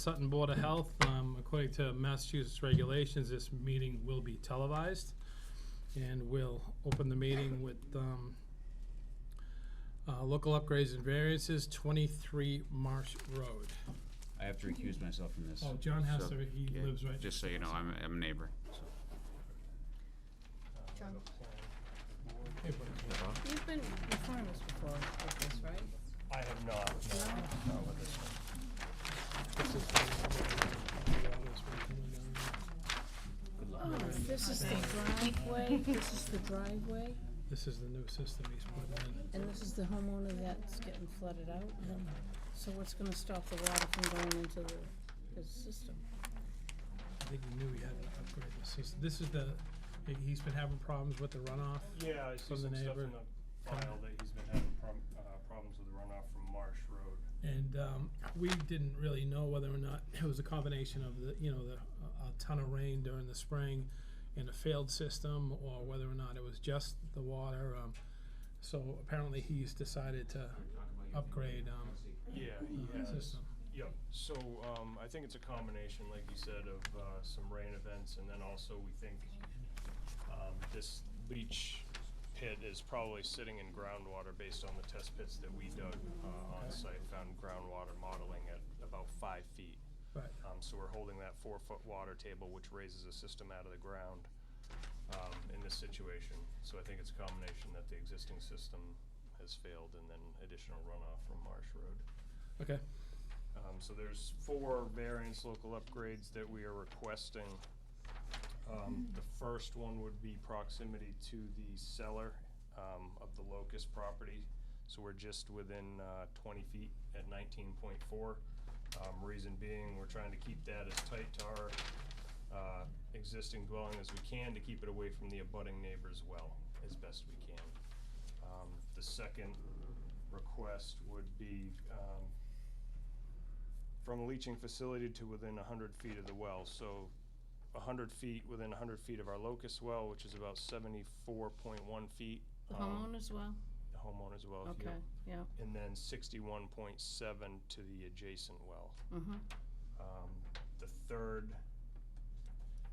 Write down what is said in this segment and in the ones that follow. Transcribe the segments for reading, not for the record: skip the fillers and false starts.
Sutton Board of Health. According to Massachusetts regulations, this meeting will be televised. And we'll open the meeting with local upgrades and variances, 23 Marsh Road. I have to recuse myself from this. Oh, John has So, to, he yeah, lives right. Just so you know, I'm a neighbor. So. John. Hey, buddy. You've been in front of us before with this, right? I have not, no, not with this one. This is the water's been coming down. Oh, this is the driveway, this is the driveway, This is the new system he's putting in. and this is the homeowner that's getting flooded out. So what's gonna stop the water from going into his system? I think he knew he had to upgrade the system. This is he's been having problems with the runoff. Yeah, I see From the some stuff neighbor. in the file that he's been having problems with the runoff from Marsh Road. And we didn't really know whether or not it was a combination of a ton of rain during the spring and a failed system, or whether or not it was just the water. So apparently he's decided to upgrade Yeah, he the has. system. Yep, so, I think it's a combination, like you said, of, some rain events, and then also we think, this leach pit is probably sitting in groundwater based on the test pits that we dug, on site, found groundwater modeling at about 5 feet. Right. So we're holding that 4-foot water table, which raises the system out of the ground, in this situation. So I think it's a combination that the existing system has failed and then additional runoff from Marsh Road. Okay. So there's 4 variance local upgrades that we are requesting. The first one would be proximity to the cellar of the Locust property. So we're just within 20 feet at 19.4. Reason being, we're trying to keep that as tight to our existing dwelling as we can to keep it away from the abutting neighbors well as best we can. The second request would be from a leaching facility to within 100 feet of the well. So 100 feet, within 100 feet of our Locust well, which is about 74.1 feet. The homeowner's well? The homeowner's well, Okay, yeah. and then 61.7 to the adjacent well. Mm-hmm. The third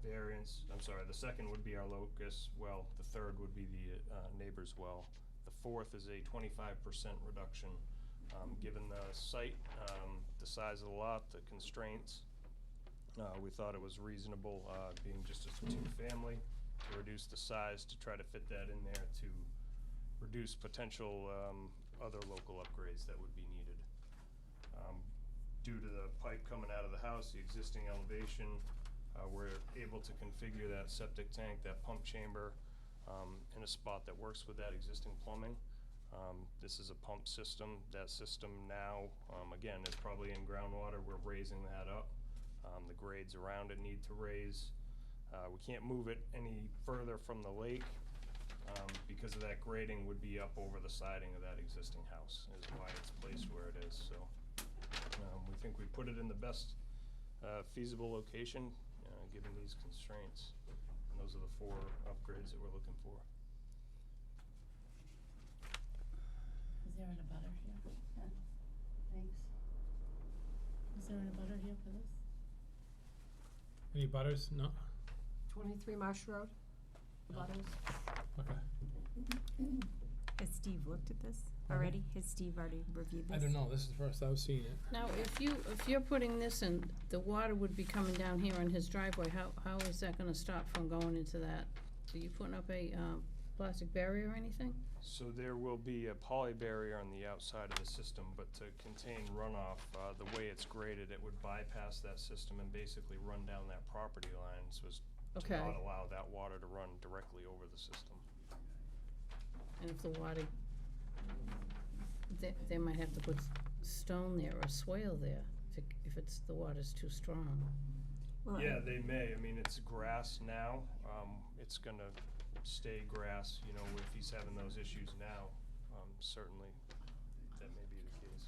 variance, the second would be our Locust well, the third would be the neighbor's well. The fourth is a 25% reduction. Given the site, the size of the lot, the constraints, we thought it was reasonable, being just a 2-family, to reduce the size to try to fit that in there to reduce potential other local upgrades that would be needed. Due to the pipe coming out of the house, the existing elevation, we're able to configure that septic tank, that pump chamber, in a spot that works with that existing plumbing. This is a pump system. That system now, again, is probably in groundwater. We're raising that up. The grades around it need to raise. We can't move it any further from the lake because of that grading would be up over the siding of that existing house, is why it's placed where it is. So we think we put it in the best feasible location given these constraints. And those are the 4 upgrades that we're looking for. Is there an abutter here? Yeah. Thanks. Is there an abutter here for this? Any butters? No? 23 Marsh Road, the butters. Okay. Has Steve looked at this already? Has Steve already reviewed this? I don't know. This is the first I've seen it. Now, if you're putting this in, the water would be coming down here on his driveway, how is that gonna stop from going into that? Are you putting up a plastic barrier or anything? So there will be a poly barrier on the outside of the system, but to contain runoff, the way it's graded, it would bypass that system and basically run down that property line, so as to Okay. not allow that water to run directly over the system. And if the water, they might have to put stone there or swale there if it's, the water's too strong. Well, Yeah, they may. I mean, it's grass now. It's gonna stay grass, you know, if he's having those issues now, certainly that may be the case.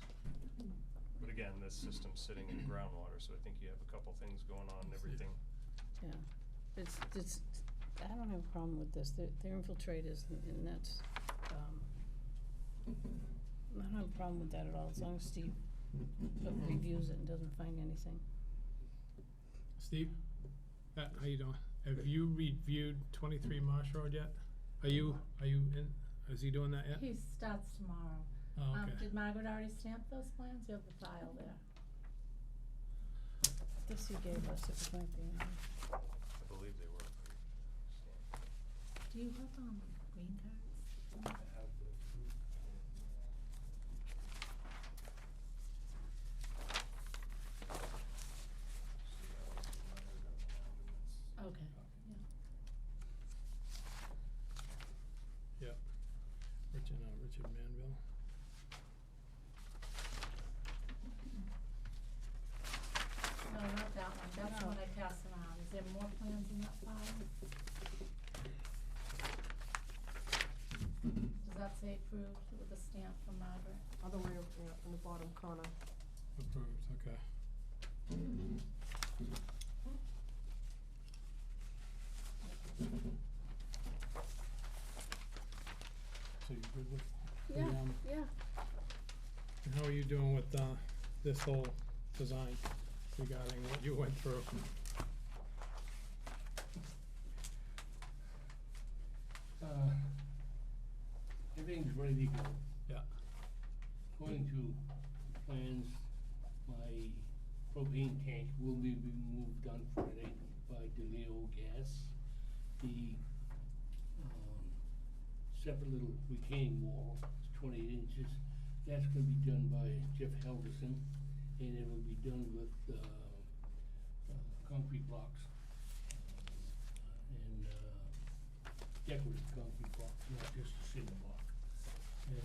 But again, this system's sitting in groundwater, so I think you have a couple things going on and everything. Yeah, it's, I don't have a problem with this, they're infiltrators, and that's, I don't have a problem with that at all, as long as Steve reviews it and doesn't find anything. Steve? How you doing? Have you reviewed 23 Marsh Road yet? Are you in, is he doing that yet? He starts tomorrow. Oh, okay. Did Margaret already stamp those plans? You have the file there. This you gave us, it might be. I believe they were stamped. Do you have, green cards? I have the two. Okay, yeah. Yep. Richard Manville. No, not that one. That's the No. one I passed around. Is there more plans in that file? Does that say approved with a stamp from Margaret? Other way, in the bottom corner. Approved, okay. So you good with the, Yeah, yeah. and how are you doing with, this whole design regarding what you went through? Everything's ready to go. Yeah. According to plans, my propane tank will be removed on Friday by DeLeo Gas. The, separate little retaining wall, it's 28 inches, that's gonna be done by Jeff Helgeson, and it will be done with, concrete blocks. And, decorative concrete blocks, not just a single block. And,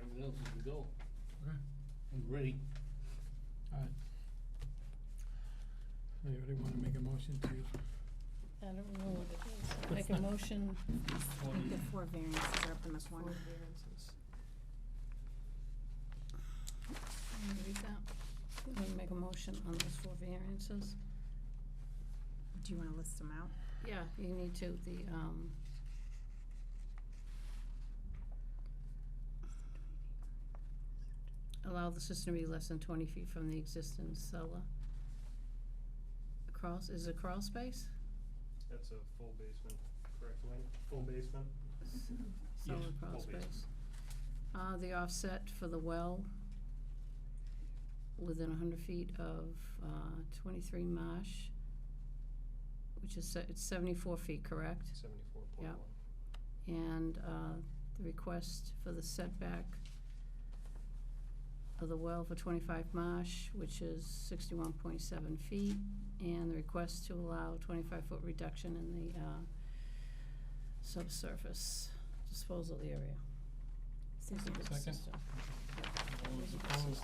everything else is to go. Okay. I'm ready. Alright. Anybody wanna make a motion to, I don't know what it is. Make a motion, I think the 4 variances are up in this one. read that. I'm gonna make a motion on those 4 variances. Do you wanna list them out? Yeah, you need to, allow the system to be less than 20 feet from the existing cellar. Is it crawl space? That's a full basement, correct, Wayne? Full basement? Cellar Yes, crawl full space. The offset for the well within 100 feet of 23 Marsh, which is, it's 74 feet, correct? 74.1. And the request for the setback of the well for 25 Marsh, which is 61.7 feet, and the request to allow 25-foot reduction in the subsurface disposal area. These are good Second. system. all those opposed?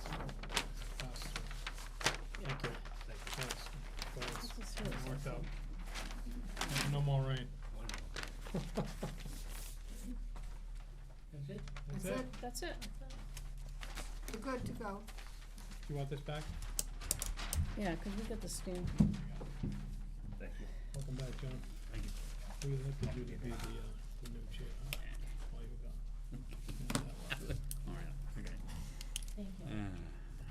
Pass through. Thank you. Thanks. Thanks. This is his, It worked I out. think. No more rain. That's it? That's it? That's it. You're good to go. You want this back? Yeah, 'cause we got the stamp. Thank you. Welcome back, John. Thank you. We elected you to be the new chair, while you were gone. All right, okay. Thank you.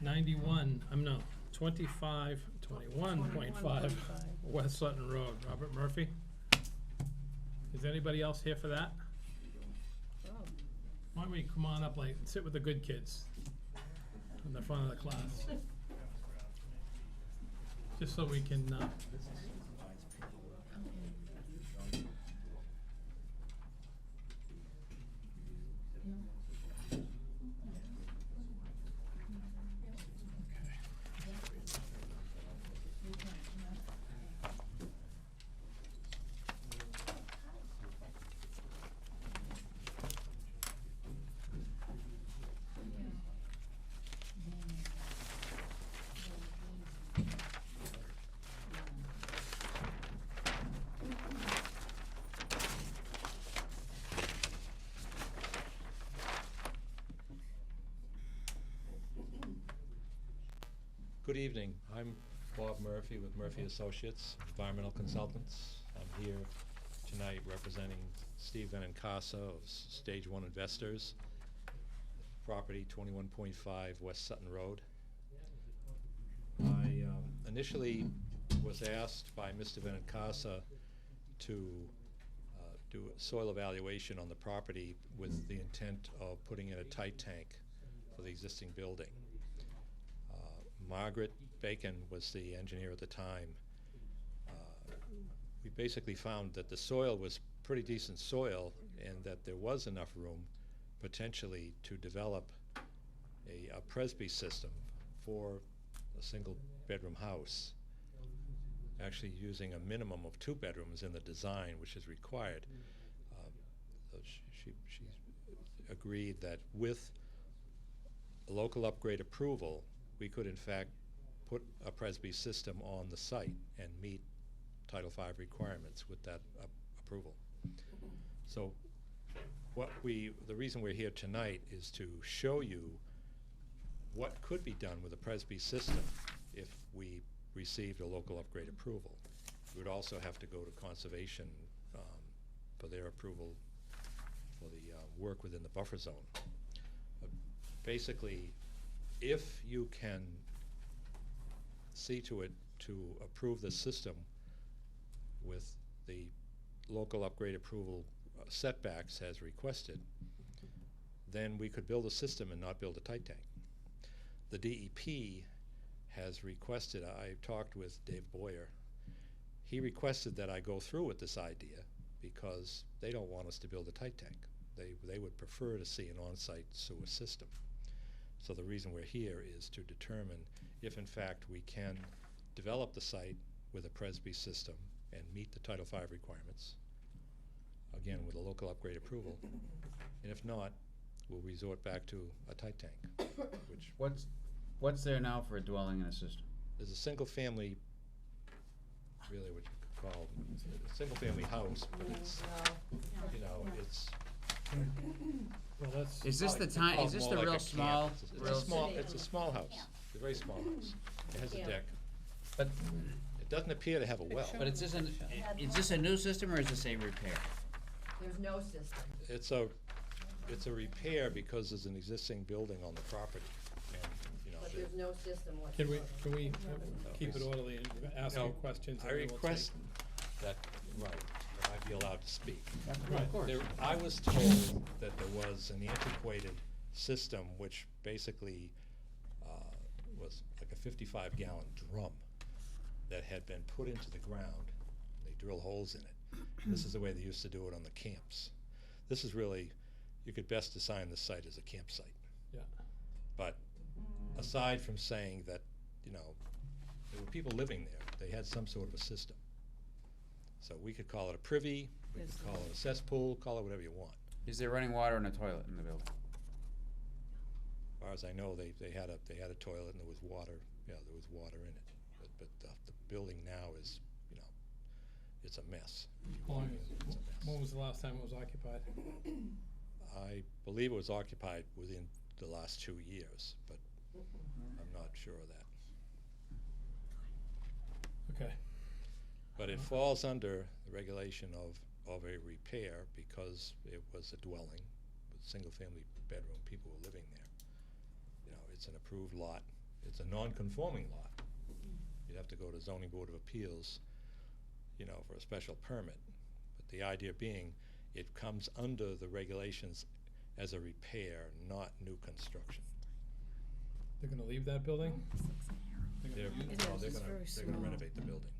91, no, 21.5 West Sutton Road, Robert Murphy. Is anybody else here for that? Oh, Why don't we come on up late and sit with the good kids in the front of the class? Just so we can, Good evening. I'm Bob Murphy with Murphy Associates, environmental consultants. I'm here tonight representing Steve Benincasa of Stage 1 Investors, property 21.5 West Sutton Road. initially was asked by Mr. Benincasa to do a soil evaluation on the property with the intent of putting in a tight tank for the existing building. Margaret Bacon was the engineer at the time. We basically found that the soil was pretty decent soil and that there was enough room potentially to develop a Presby system for a single bedroom house, actually using a minimum of 2 bedrooms in the design, which is required. So she agreed that with a local upgrade approval, we could in fact put a Presby system on the site and meet Title V requirements with that approval. So the reason we're here tonight is to show you what could be done with a Presby system if we received a local upgrade approval. We would also have to go to Conservation for their approval for the work within the buffer zone. Basically, if you can see to it to approve the system with the local upgrade approval setbacks as requested, then we could build a system and not build a tight tank. The DEP has requested, I talked with Dave Boyer, he requested that I go through with this idea because they don't want us to build a tight tank. They would prefer to see an on-site sewer system. So the reason we're here is to determine if in fact we can develop the site with a Presby system and meet the Title V requirements, again with a local upgrade approval, and if not, we'll resort back to a tight tank, which What's there now for a dwelling in a system? is a single family, really what you could call a single family house, but it's, you know, it's. Well, that's. Is this the It's time, called is this more the like real a camp. small? It's a small house, it's a very small house. It has a Yeah. deck. But, It doesn't appear to have a well. but is this a new system or is this a repair? There's no system. It's a repair because there's an existing building on the property, and, you know. But the- there's no system whatsoever. Can we keep it orderly and ask No, you questions? I and then we'll request take- that, right, that I be allowed to speak. Right. Of course. I was told that there was an antiquated system which basically was like a 55-gallon drum that had been put into the ground. They drill holes in it. This is the way they used to do it on the camps. This is really, you could best design the site as a campsite. Yeah. But aside from saying that, you know, there were people living there, they had some sort of a system. So we could call it a privy, we Yes. could call it a cesspool, call it whatever you want. Is there running water and a toilet in the building? As far as I know, they had a toilet and there was water, yeah, there was water in it. But the building now is, you know, it's a mess. How long It's a mess. When was the last time it was occupied? I believe it was occupied within the last 2 years, but I'm not sure of that. Okay. But it falls under the regulation of a repair because it was a dwelling with single-family bedroom, people were living there. You know, it's an approved lot. It's a non-conforming lot. You'd have to go to zoning board of appeals, you know, for a special permit. But the idea being, it comes under the regulations as a repair, not new construction. They're gonna leave that building? They're, It no, is, they're it's gonna, very they're gonna small. renovate the building.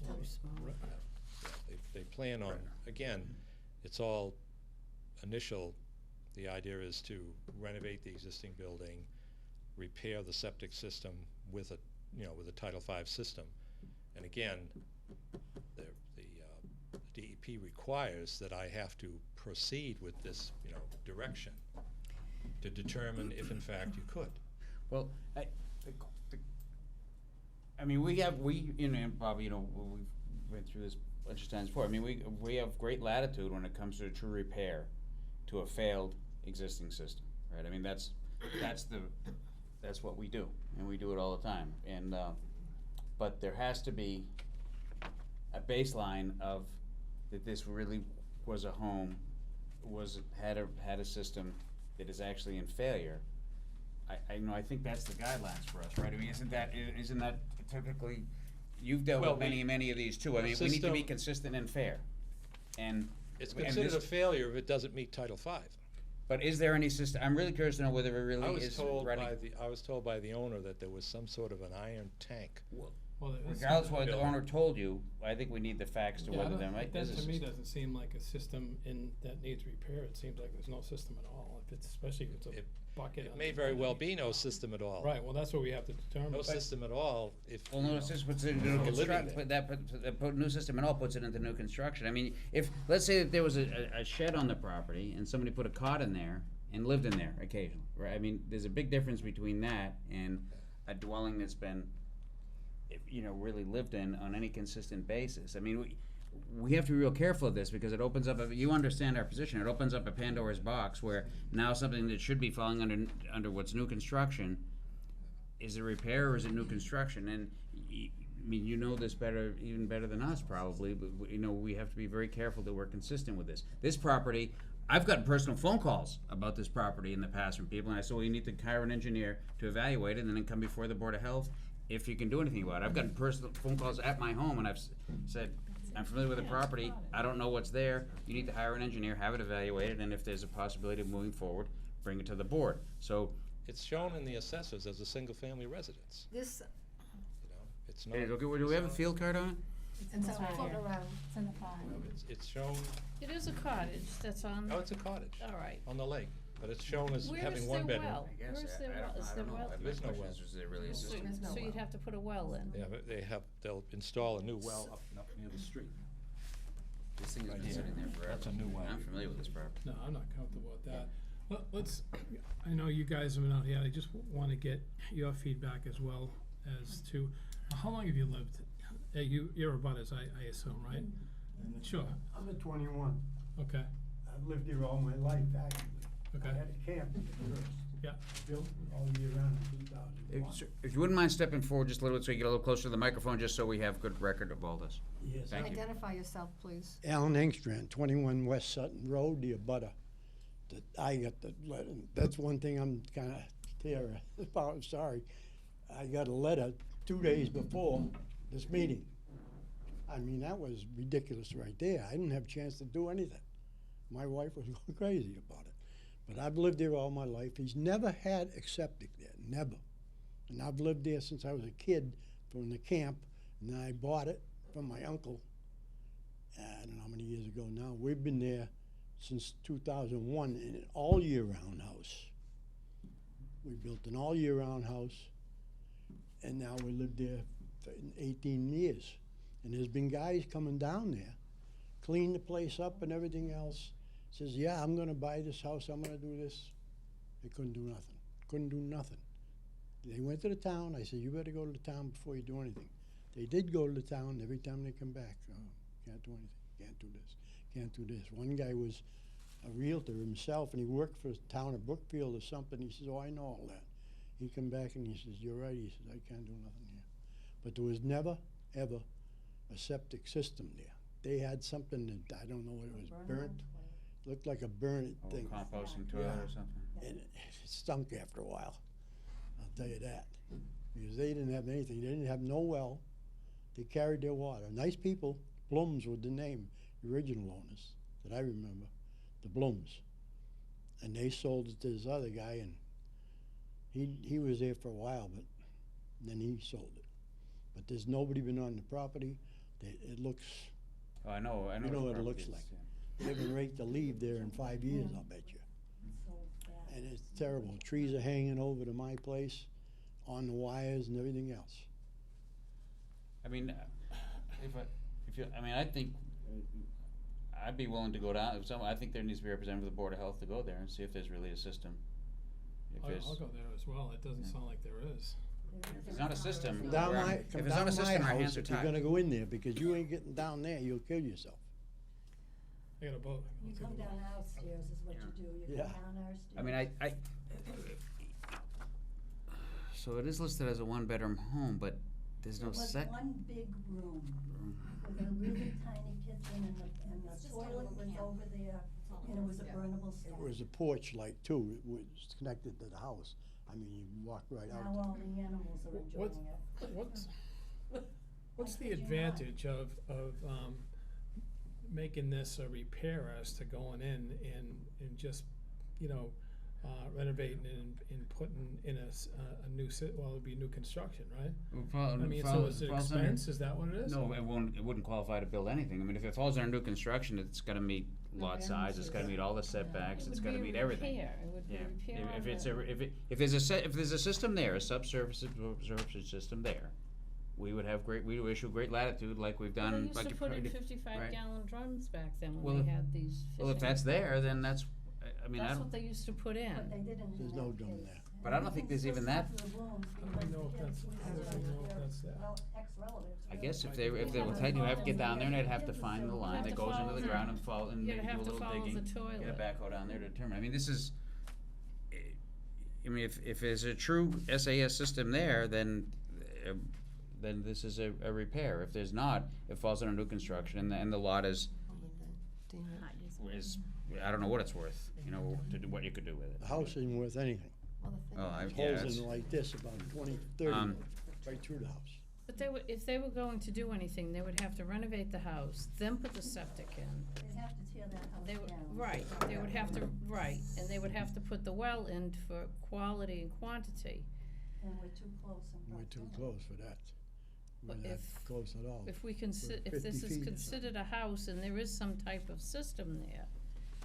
Very small. Yeah, they plan on, again, it's all initial. The idea is to renovate the existing building, repair the septic system with a, you know, with a Title V system. And again, the DEP requires that I have to proceed with this, you know, direction to determine if in fact you could. Well, I mean, we, you know, and Bob, you know, we've been through this a bunch of times before. I mean, we have great latitude when it comes to a true repair to a failed existing system, right? I mean, that's what we do, and we do it all the time. And but there has to be a baseline of that this really was a home, had a system that is actually in failure, I know, I think that's the guidelines for us, right? I mean, isn't that typically, you've dealt Well, with many of these too. I the mean, we need to be system- consistent and fair. And. It's and considered this- a failure if it doesn't meet Title V. But is there any system, I'm really curious to know whether it really I was is told ready. I was told by the owner that there was some sort of an iron tank. Well, there is Regardless of something what the built. owner told you, I think we need the facts to Yeah, I whether don't- there might, that is a to me system. doesn't seem like a system that needs repair. It seems like there's no system at all. If it's, especially if it's a It- bucket. It may very well be no system at all. Right, well, that's what we have to determine. No But- system at all if, Well, no, it's just puts it into People new living construction, there. put new system and all puts it into new construction. I mean, if, let's say that there was a shed on the property and somebody put a cot in there and lived in there occasionally, right? I mean, there's a big difference between that and a dwelling that's been, really lived in on any consistent basis. I mean, we have to be real careful of this because it opens up, you understand our position, it opens up a Pandora's box where now something that should be falling under what's new construction, is it repair or is it new construction? And, I mean, you know this even better than us probably, but, we have to be very careful that we're consistent with this. This property, I've gotten personal phone calls about this property in the past from people, and I said, well, you need to hire an engineer to evaluate it and then come before the Board of Health if you can do anything about it. I've gotten personal phone calls at my home, and I've said, I'm familiar with the property, I don't know what's there, you need to hire an engineer, have it evaluated, and if there's a possibility of moving forward, bring it to the board. So, it's shown in the assessors as a single-family residence, This, It's not. do we have a field card on it? it's the file. floating around. It's in the file. It's shown, It is a cottage that's on, oh, it's a cottage all right. on the lake, but it's shown as Where having is one their bedroom. well? I guess, Where's their I well? don't- Is I there don't know. well? My There's no question well. is there really a So, system? There's no so you'd well. have to put a well in. Yeah, but they'll install a new well up near the street. This thing has Right been here. sitting there forever. That's a new well. I'm familiar with this property. No, I'm not comfortable with that. Let's, I know you guys have been out here, I just wanna get your feedback as well as to, how long have you lived? You're a butters, I assume, right? Sure, I'm at 21. okay, I've lived here all my life, actually. Okay. I had a camp at first. yeah. Built all year round in 2001. If you wouldn't mind stepping forward just a little bit so you get a little closer to the microphone, just so we have good record of all this. Yes. Thank you. Identify yourself, please. Alan Engstrand, 21 West Sutton Road, the abutter. I got the letter. That's one thing I'm kind of tear about. Sorry. I got a letter 2 days before this meeting. I mean, that was ridiculous right there. I didn't have a chance to do anything. My wife was going crazy about it. But I've lived there all my life. He's never had a septic there, never. And I've lived there since I was a kid from the camp, and then I bought it from my uncle. I don't know how many years ago now. We've been there since 2001 in an all-year-round house. We built an all-year-round house, and now we lived there for 18 years. And there's been guys coming down there, clean the place up and everything else. Says, yeah, I'm gonna buy this house, I'm gonna do this. They couldn't do nothing, couldn't do nothing. They went to the town, I said, you better go to the town before you do anything. They did go to the town, every time they come back, oh, can't do anything, can't do this, can't do this. One guy was a realtor himself, and he worked for the town of Brookfield or something. He says, oh, I know all that. He come back and he says, you're right. He says, I can't do nothing here. But there was never, ever a septic system there. They had something that, I don't know what it was, burnt. Looked like a burnt Or thing. composting toilet or something. And it stunk after a while, I'll tell you that. Because they didn't have anything. They didn't have no well. They carried their water. Nice people. Blums was the name, the original owners that I remember, the Blums. And they sold it to this other guy, and he was there for a while, but then he sold it. But there's nobody been on the property. It looks, Oh, I know. you know the what it property looks is, like. yeah. They've been ready to leave there in 5 years, I'll bet you. And it's terrible. Trees are hanging over to my place, on the wires and everything else. I mean, I think I'd be willing to go down. I think there needs to be a representative of the Board of Health to go there and see if there's really a system. If there's, I'll go there as well, it doesn't sound like there is. if it's not a system, Come down we're- my, if come it's down not a my system, our house hands are if you're tied. gonna go in there, because you ain't getting down there, you'll kill yourself. I got a boat. I'll You take come a boat. down our stairs is what you do, you Yeah. come down our stairs. I mean, so it is listed as a one-bedroom home, but there's no It was sec. one big room with a really tiny kitchen and the toilet was over there and it was a burnable stove. It was a porch light too, it was connected to the house. I mean, you walk right Now out. all the animals are What's- enjoying it. What's the kid you not. advantage of making this a repair as to going in and just, you know, renovating and putting in a new, well, it'd be new construction, right? I mean, so is it expense, is that what it is? No, it wouldn't qualify to build anything. I mean, if it falls under new construction, it's gotta meet lot size, it's gotta meet all the setbacks, it's gotta meet everything. It would be Yeah, a repair on if it's the- if there's a system there, a subsurface absorption system there, we would issue great latitude like we've Well, done. they used like to you put in pointed- 55 right. gallon drums back then Well, when they had these Well, if fishing that's there, clubs. then that's, I mean, I That's don't, what they used to put in. But they didn't There's in no that drum case. there. But I don't think there's even that- I don't know if that's, I don't know if that's there. Ex-relatives. I guess if they were tight, you have to get down there and they'd have to find the line have that to goes into follow the the- ground and fall and You'd maybe do have a to little follow digging. the toilet. Get a backhoe down there to determine. I mean, this is, I mean, if there's a true SAS system there, then this is a repair. If there's not, it falls under new construction and the lot is, I don't know what it's worth, you know, to do what you could do with it. The house isn't worth anything. Oh, yeah, Holes that's- in like this, about 20, 30, Um, right through the house. But they would, if they were going to do anything, they would have to renovate the house, then put the septic in. They'd have to tear that house They would, down. right, they would have to, right, and they would have to put the well in for quality and quantity. And we're too close in We're too proximity. close for that. We're But not if- close at all. If we We're if this 50 is feet. considered a house and there is some type of system there,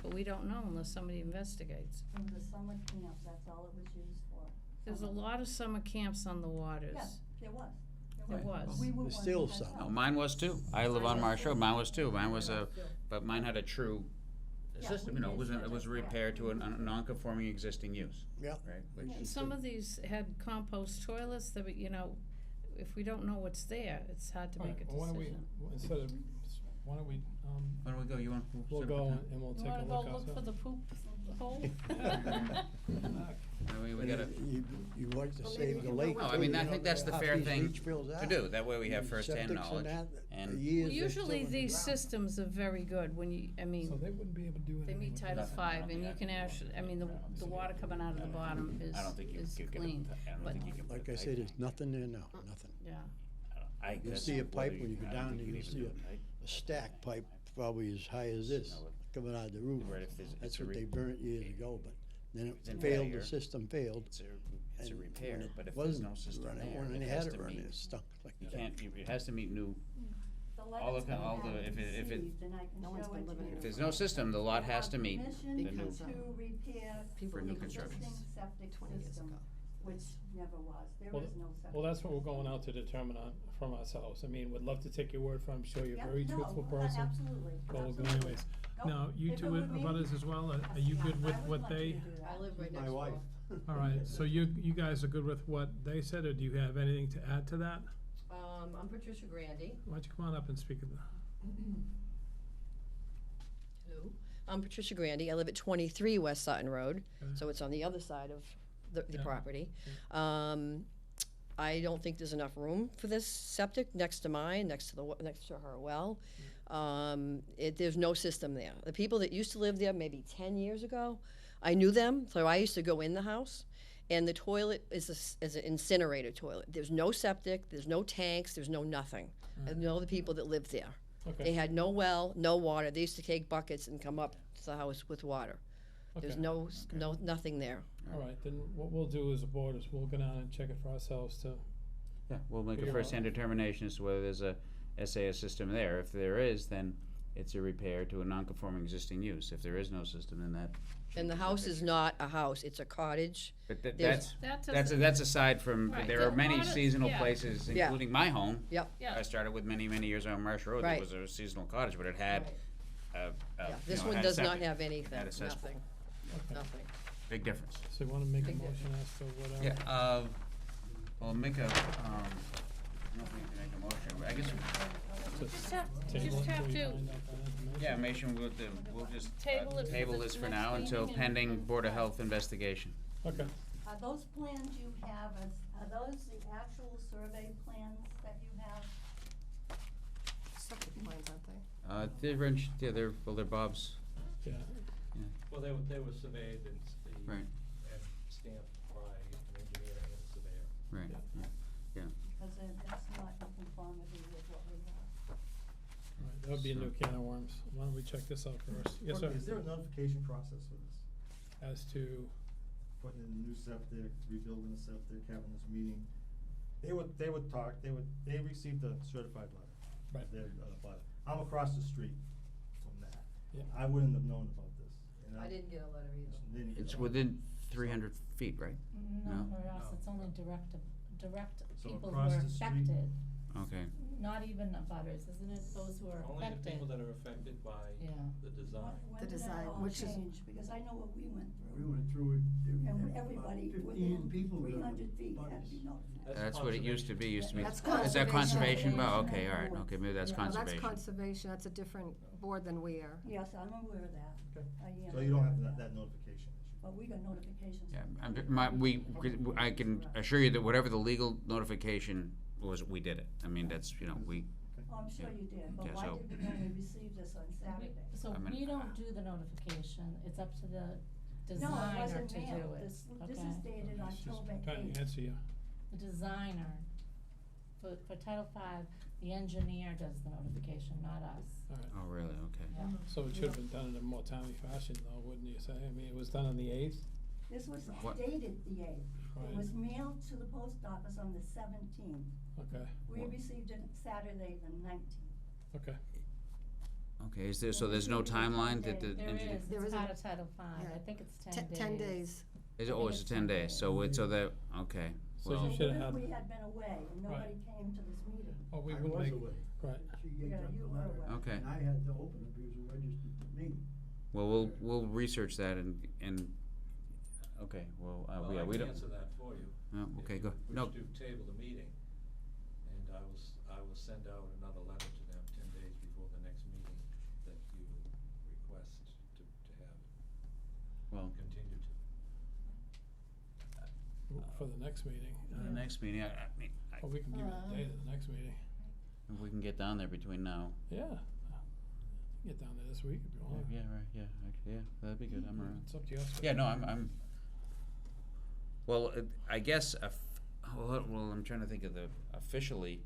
but we don't know unless somebody investigates. In the summer camps, that's all it was used for. There's a lot of summer camps on the waters. Yes, there was. There was. We were There's one still myself. some. No, mine was too. I live on Marsh Road, mine was too. Mine was but mine had a true Yeah, system, we you know, did it was a that, repair to a non-conforming existing use, Yeah, right? Which, And some of these had compost toilets that, you know, if we don't know what's there, it's hard to make a Alright, well, decision. why don't we, why don't we go? You want? we'll go and we'll You take a wanna look go look for ourselves. the poop hole? We and gotta. you like to save the lake. No, I too, mean, you I know, think that's the half fair these thing leach fields to out. do. That way we have Septics firsthand and knowledge. that, and- for years Well, they're still usually in the these ground. systems are very good when you, I mean, So they wouldn't be able to do they anything meet with Title that. V and you can actually, I mean, the water coming out of the bottom I don't think you is could get clean, I don't but, think you can put Like a I pipe said, in. there's nothing there now, nothing. yeah. You'll That's see a whether pipe when you go I don't down think there, you you'll can see even do a pipe. a stack pipe probably as high as this, No, coming out of the roof. Right, if there's- That's it's a what they burnt years ago, but then It's in it failed, failure. the system failed. It's a and repair, when it but if there's wasn't no system running, there, when it they has had to it running, meet. it stunk like You that. can't, it has to meet new, The all letters the- come all the- back if it- received, and I can No one's show been it to living you. in if there's no system, the lot has to meet Permission the new. Because, to repair people For new the construction. existing septic 20 years system, ago. which never was. There Well, is no septic. Well, that's what we're going out to determine from ourselves. I mean, we'd love to take your word for it. I'm sure you're a Yep, very no, truthful person. Absolutely, But we'll go absolutely. anyways. Nope. Now, you If it two were me, abutters as well, are you yeah, good with I would what want you they? to do that. I live right My next wife. door. All right, so you guys are good with what they said, or do you have anything to add to that? I'm Patricia Grandy. Why don't you come on up and speak of that? Hello. I'm Patricia Grandy. I live at 23 West Sutton Road, Okay. so it's on the other side of the Yeah. property. I don't think there's enough room for this septic next to mine, next to her well. There's no system there. The people that used to live there maybe 10 years ago, I knew them, so I used to go in the house, and the toilet is an incinerator toilet. There's no septic, there's no tanks, there's no nothing. I know the people that lived there. They Okay, had no well, no water. They used to take buckets and come up to the house with water. There's okay. nothing there. All right, then what we'll do as a board is we'll go down and check it for ourselves too. Yeah, we'll make a Figure first-hand determination as to whether there's a SAS system there. If there is, then it's a repair to a non-conforming existing use. If there is no system, then that. And the house is not a house, it's a cottage. But There's- that's aside from, Right, there the are many cottage- seasonal yeah. places, Yeah. including my home. Yep, Yeah, I started with many, many years on Marsh Road. Right. There was a seasonal cottage, but it had, yeah. you This know, one had does not septic. have anything, Had a cesspool. nothing, Okay, nothing. Big difference. so you wanna make a Big motion as to whatever? Yeah, well, make a, I don't know if we can make a motion, but I guess, just have Table it to, until you find out that information? yeah, Mation, we'll just Table it for table the this for next now until meeting pending and- Board of Health investigation. Okay, Are those plans you have, are those the actual survey plans that you have? Septic lines, aren't they? They're Bob's, yeah, Well, they were surveyed and right. and stamped by an That would be a new can of worms. Why don't we check this out first? Yes, sir. Is there a notification process for this? As to, Putting in a new septic, rebuilding a septic, having this meeting? They would talk, they received a certified letter. Right. But I'm across the street from that. Yeah. I wouldn't have known about this. And I didn't get a letter either. didn't get It's a- within 300 feet, right? No, No? or else No. it's only direct So people who across are the street- affected, Okay. not even abutters, isn't it, those who are Only the affected? people that are affected by Yeah. the design. When The did that design, all which is- change? Because I know what we went We through. went through it. And everybody 15 within people that 300 were feet had to butters. be notified. That's what it used to be, That's Is that conservation. conservation? Oh, okay, Conservation. all right, okay, maybe that's Yeah. Well, that's conservation. conservation, that's a different board than we are. Yes, I'm aware of that. Okay. I am So you don't have aware of that notification issue? But we got notifications. Yeah, from I can assure you that whatever the legal notification was, we did it. I mean, that's, we, Oh, I'm sure Yeah. you did, but Yeah, why so- did we only receive this on Saturday? So I mean- we don't do the notification, it's up to the No, it designer wasn't to do mailed. it, This is okay? dated it's just October trying 8th. to answer you. The designer, for Title V, the engineer does the notification, not us. All right. oh, really, okay. Yeah. So it should have been done in a more timely fashion though, wouldn't you say? I mean, it was done on the 8th? This was What? dated the 8th. It Right. was mailed to the post office on the 17th. Okay, We received it Saturday, the 19th. okay. Okay, so there's no timeline that the There engineer? is, There it's isn't- part of Title V, yeah. I think it's 10 days. 10 days. Is it, oh, it's 10 days, so it's, so that, okay, So well, you should have What had, if we had been away and nobody came to this meeting? oh, we I would was make, away. right. She Yeah, got you the were letter. away. okay. And I had to open it because it registered to me. Well, we'll research that and, okay, well, Well, yeah, I we can don't, answer that for you. oh, okay, If go, you no, wish to table the meeting, and I will send out another letter to them 10 days before the next meeting that you request to have well, continued to. For the next meeting. the next meeting, I mean, Oh, we can give you the date of the next meeting. if we can get down there between now. Yeah. Get down there this week if you want. Yeah, right, yeah, actually, yeah, that'd be good, I'm around. It's up to you. Yeah, no, I'm, well, I guess, well, I'm trying to think of the, officially,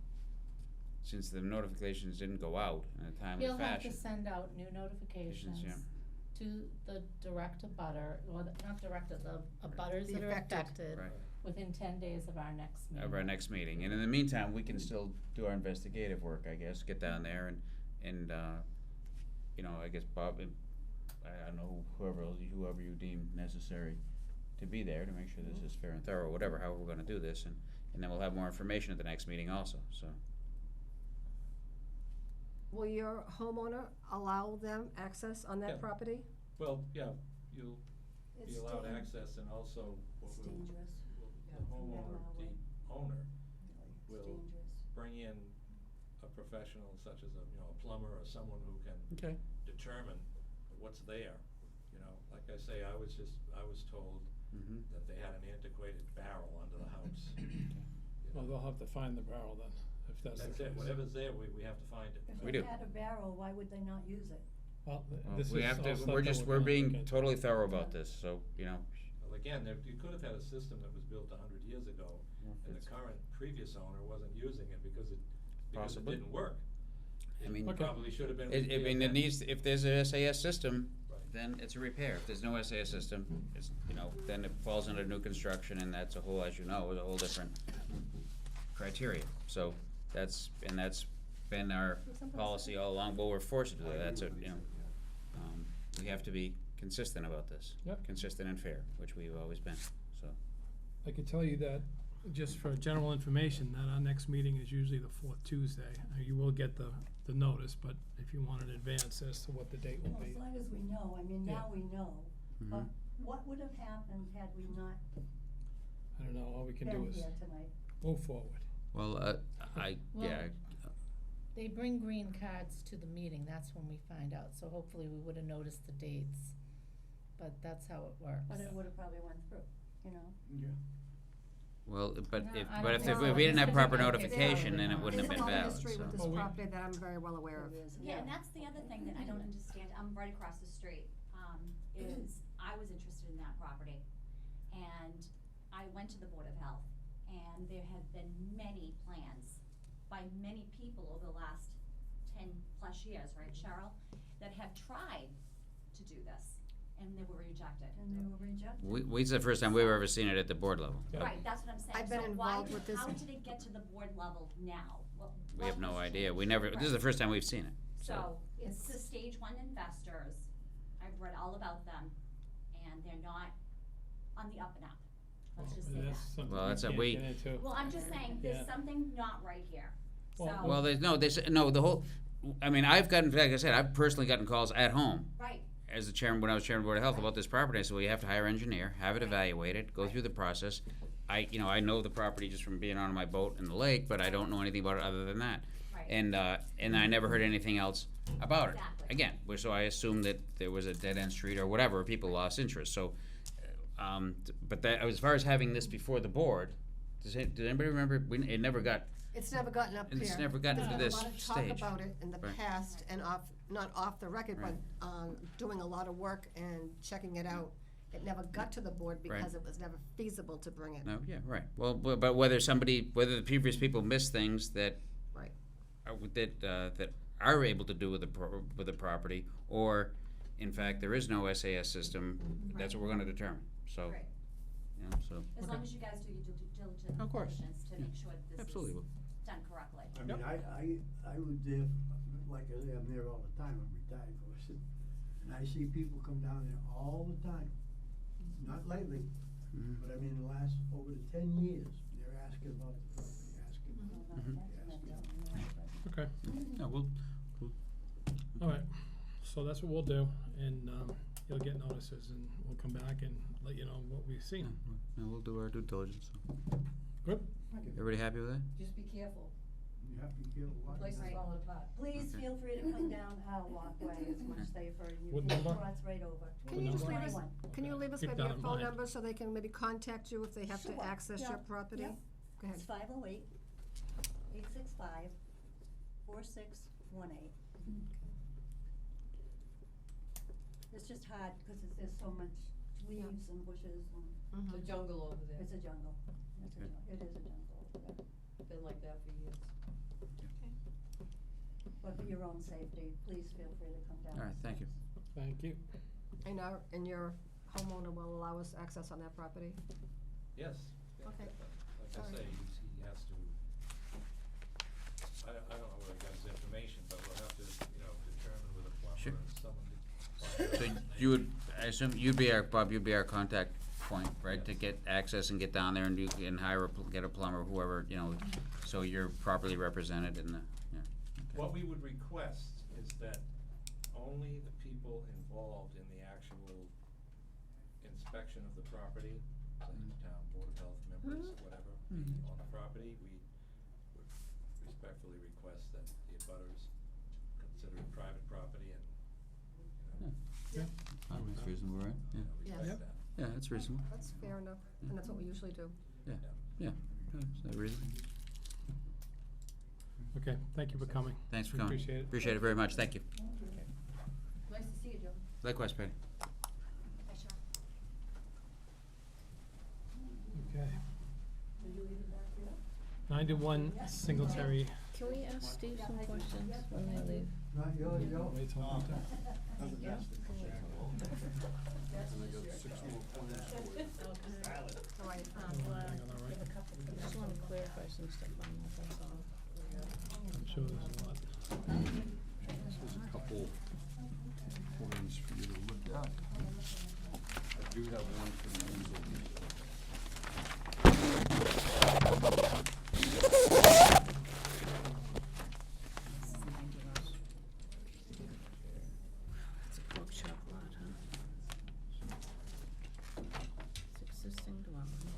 since the notifications didn't go out in a timely He'll have fashion. to send out new notifications Yeah. to the direct abutter, or not direct, the abutters The that are affected. affected Right, within 10 days of our next meeting. of our next meeting, and in the meantime, we can still do our investigative work, I guess, get down there and, I guess Bob, I don't know, whoever you deem necessary to be there to make sure this is fair and thorough, whatever, however we're gonna do this, and then we'll have more information at the next meeting also, so. Will your homeowner allow them access on Yeah. that property? Well, yeah, you'll It's be allowed dan- access, and also what It's will, dangerous, the homeowner, the owner, really. It's Will- dangerous. bring in a professional such as a plumber or someone who can Okay. determine what's there. Like I say, I was told Mm-hmm. that they had an antiquated barrel under the house. Well, they'll have to find the barrel then, if that's the That's case. it, whatever's there, we have to find it. If We they do. had a barrel, why would they not use it? Well, Well, this we is have all to, stuff we're that just, we're we're gonna being look into. totally thorough about this, so, Well, again, you could have had a system that was built 100 years ago, and the current previous owner wasn't using it because it Possibly. didn't work. I mean, It probably should have been. I repaired mean, it then. needs, if there's a SAS system, Right. then it's a repair. If there's no SAS system, it's, then it falls under new construction, and that's a whole, as you know, is a whole different criteria. So that's been our policy all along, but we're forced to do that, that's we have to be consistent about this. Yep. Consistent and fair, which we've always been, so. I can tell you that, just for general information, that our next meeting is usually the 4th Tuesday. You will get the notice, but if you want an advance as to what the date will Well, be. as long as we know, I mean, Yeah. now we know. But Mhm. what would have happened had we not I don't know, all we can do been is here tonight? move forward. Well, yeah, They bring green cards to the meeting, that's when we find out, so hopefully we would've noticed the dates, but that's how it works. But it would have probably went through, Yeah. well, but No, if, I but don't if, think if so. we didn't have It's proper gonna be okay. notification, then it wouldn't have There's been a long valid, history with so. this Well, we- property that I'm very well aware of. There is, Yeah, and that's the other thing that I don't understand, I'm right across the street, is I was interested in that property. And I went to the Board of Health, and there have been many plans by many people over the last 10+ years, right, Cheryl, that have tried to do this, and they were rejected. And they were rejected. It's the first time we've ever seen it at the board level. Yeah. Right, that's what I'm saying. I've been So involved with this- How did it get to the board level now? We have no was idea. changed? We never, this is the first time we've seen it. So, it's the stage 1 investors, I've read all about them, and they're not on the up and up. Let's just say That's that. something Well, we that's a can't we- get into. Well, I'm just saying, Yeah. there's something not right here, so. Well, Well, the whole, I mean, I've gotten, like I said, I've personally gotten calls at home Right, as the chairman, when I was chairman of the Board of Health about this property. I said, well, you have to hire an engineer, have it evaluated, go through the process. I know the property just from being on my boat in the lake, but I don't know anything about it other than that. right. And I never heard anything else about it. Exactly. Again, so I assumed that there was a dead-end street or whatever, people lost interest, so, but that, as far as having this before the board, did anybody remember, it never got, It's never gotten up here. it's never gotten to There's this been a lot of talk stage. about it in the Right. past and not off the record, but, doing a lot of work and checking it out. It never got to the board because it was never feasible to bring it. No, yeah, right, well, but whether the previous people missed things that Right. that are able to do with the property, or in fact, there is no SAS system, that's what we're gonna determine, so, Right. you know, so. As long as you guys do your due diligence Of course. to make sure that this Absolutely. is done correctly. I mean, I was there, like I say, I'm there all the time, I'm retired, of course, and I see people come down there all the time. Not lately, Mhm. but I mean, the last, over the 10 years, they're asking about the property, asking about it, asking. Okay, No, we'll, all right, so that's what we'll do, and, you'll get notices, and we'll come back and let you know what we've seen. no, we'll do our due diligence. Good? Everybody happy with that? Just be careful. You have to kill a lot. Place is Right. falling apart. Please feel free to come down our walkway, it's much safer. You What can number? cross right over. Can you just leave us, 21. can you leave us Keep maybe that your in phone mind. number so they can maybe contact you if they have to Sure, access yeah, your property? yeah. Go ahead. It's 508-865-4618. It's just hard, because there's so much leaves and bushes and Mhm. The jungle over there, it's a jungle. It's a Okay. jungle. It is a jungle over there. been like that for years. But for your own safety, please feel free to come down. All right, thank you. Thank you. And your homeowner will allow us access on that property? Yes. yeah, Okay. Like All I right. say, he has to, I don't know where he got his information, but we'll have to, determine with a plumber Sure. and someone to. So you would, I assume you'd be our contact point, right, to get access and get down there and get a plumber, whoever, so you're properly represented in the, yeah. okay. What we would request is that only the people involved in the actual inspection of the property, say the town board of health members, whatever, on the property, we would respectfully request that the abutters consider it private property and, Yeah. That's reasonable, right? Yeah. Yes. respect that. Yeah, that's reasonable. That's fair enough, and that's what we usually do. Yeah. Is that reasonable? Okay, thank you for coming. Thanks for We coming. appreciate it. Appreciate it very much, thank you. Nice to see you, Joe. Likewise, Patty. Okay. Will you leave it back here? 91 Singletary. Can we ask Steve some questions when they leave? Not yours, Joe? Wait till I'm done. Yeah? All right, Hang on, all right. I just wanna clarify some stuff on that, that's all. I'm sure there's a lot. There's a couple points for you to look at. I do have one for you. It's a pork chop lot, huh? It's existing dwelling.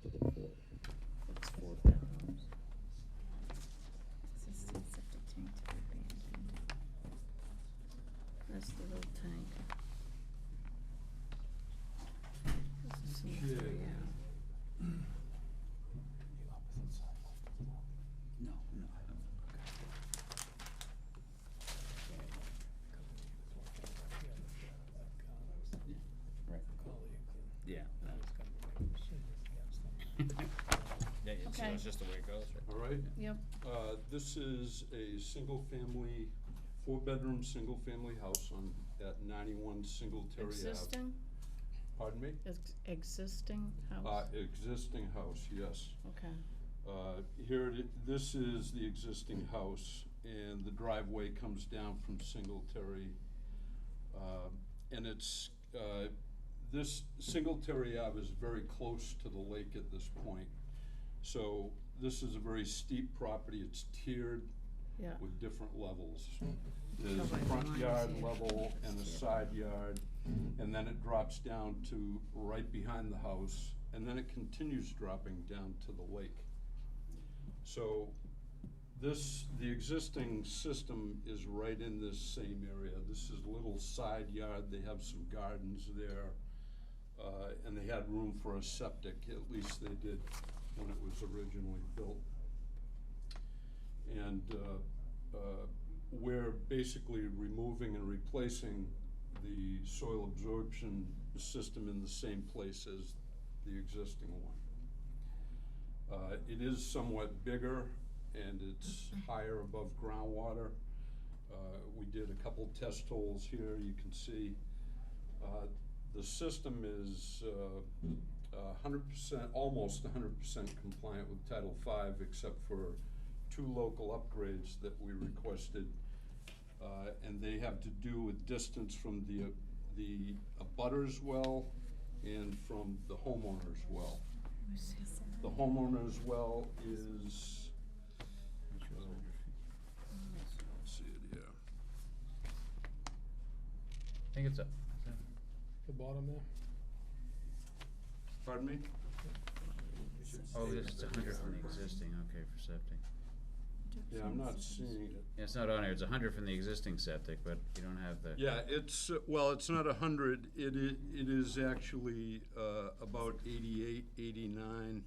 It's 4 bedrooms. Existing septic tank to be abandoned. That's the little tank. Okay. it's just the way it goes, right? All right? Yep. This is a single-family, four-bedroom, single-family house at 91 Singletary Ave. Existing, Pardon me? existing house? Existing house, yes. Okay. This is the existing house, and the driveway comes down from Singletary. And it's, this Singletary Ave is very close to the lake at this point. So this is a very steep property. It's tiered Yeah. with different levels. There's a Covered in front lines yard here. level and a side yard, and then it drops down to right behind the house, and then it continues dropping down to the lake. So the existing system is right in this same area. This is a little side yard. They have some gardens there, and they had room for a septic, at least they did when it was originally built. And we're basically removing and replacing the soil absorption system in the same place as the existing one. It is somewhat bigger and it's higher above groundwater. We did a couple test holes here, you can see. The system is 100%, almost 100% compliant with Title V, except for 2 local upgrades that we requested. And they have to do with distance from the abutter's well and from the homeowner's well. The homeowner's well is, let's see it here. I think it's a, The bottom there? Pardon me? oh, this is 100 from the existing, okay, for septic. Yeah, I'm not seeing it. Yeah, it's not on here, it's 100 from the existing septic, but you don't have the. Yeah, it's, well, it's not 100, it is actually about 88, 89,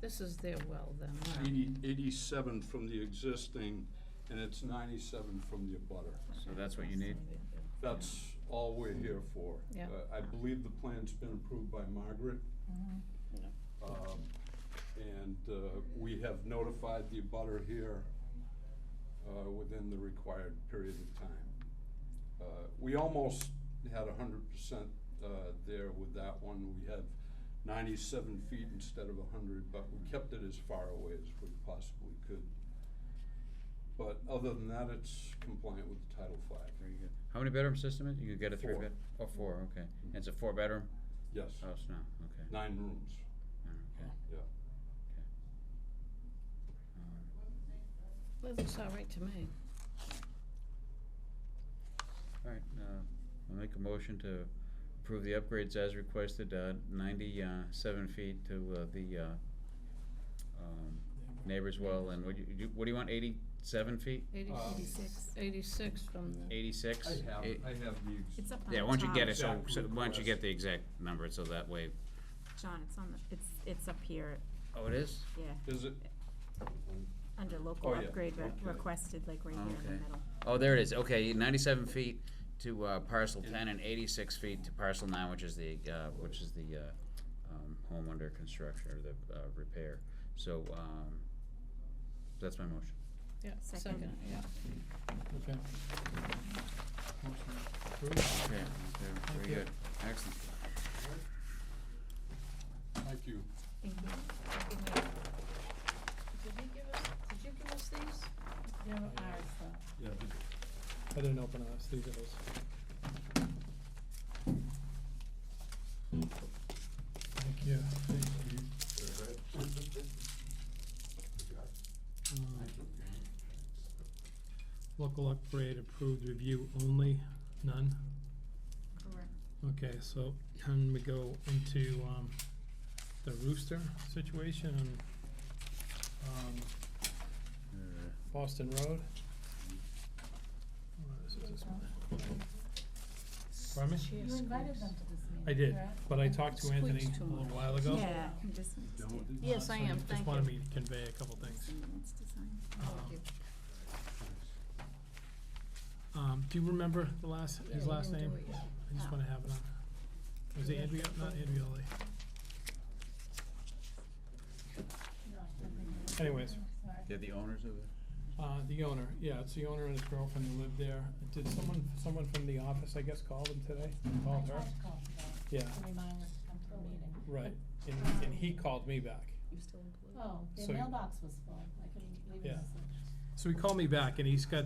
This is their well then, right? 87 from the existing, and it's 97 from the abutter. So that's what you need? That's all we're here for. Yeah. I believe the plan's been approved by Margaret. And we have notified the abutter here within the required period of time. We almost had 100% there with that one. We had 97 feet instead of 100, but we kept it as far away as we possibly could. But other than that, it's compliant with Title V. Very good. How many bedroom system is it? You could get a 4. 3-bed? Oh, 4, okay. And it's a 4-bedroom Yes, house now, okay. 9 rooms, Okay. yeah. That looks all right to me. All right, I'll make a motion to approve the upgrades as requested, 97 feet to the neighbor's well, and what do you want, 87 feet? 86 from the. 86? I have the. It's up on Yeah, the once you top. get it, so Exact once you request. get the exact number, so that way, John, it's on the, it's up here, oh, it is? yeah, Is it? under local Oh, yeah, upgrade okay. requested, like right here in the Okay. middle. Oh, there it is, okay, 97 feet to parcel 10 and 86 feet to parcel 9, which is the home under construction, or the repair. So, that's my motion. Yeah, Second. second, yeah. Okay. Motion approved. Okay, Thank very you. good, excellent. Thank you. Thank you. Did you give us these? There are ours, though. Yeah, I didn't open ours, these are those. Thank you. Local upgrade approved review only, none? Correct. Okay, so can we go into, the rooster situation on, Boston Road? This is this one. Pardon me? You invited them to this meeting, I did, correct? but I talked to Squeaks Anthony too a little much. while ago. Yeah, I'm just. Yes, I So he am, just thank wanted you. me to convey a couple things. Minutes to sign. Thank you. Do you remember the last, Yeah, his we last didn't name? do it yet. I just wanna have it on. Was it Andrea? Not Andrioli. No, anyways, They're the owners of it? the owner, yeah, it's the owner and his girlfriend who live there. Did someone from the office, I guess, call them today? Called her? Yeah, To remind us to come to the meeting. right, and he called me back. Oh, So- the mailbox was full, I couldn't leave a Yeah. message. So he called me back, and he's got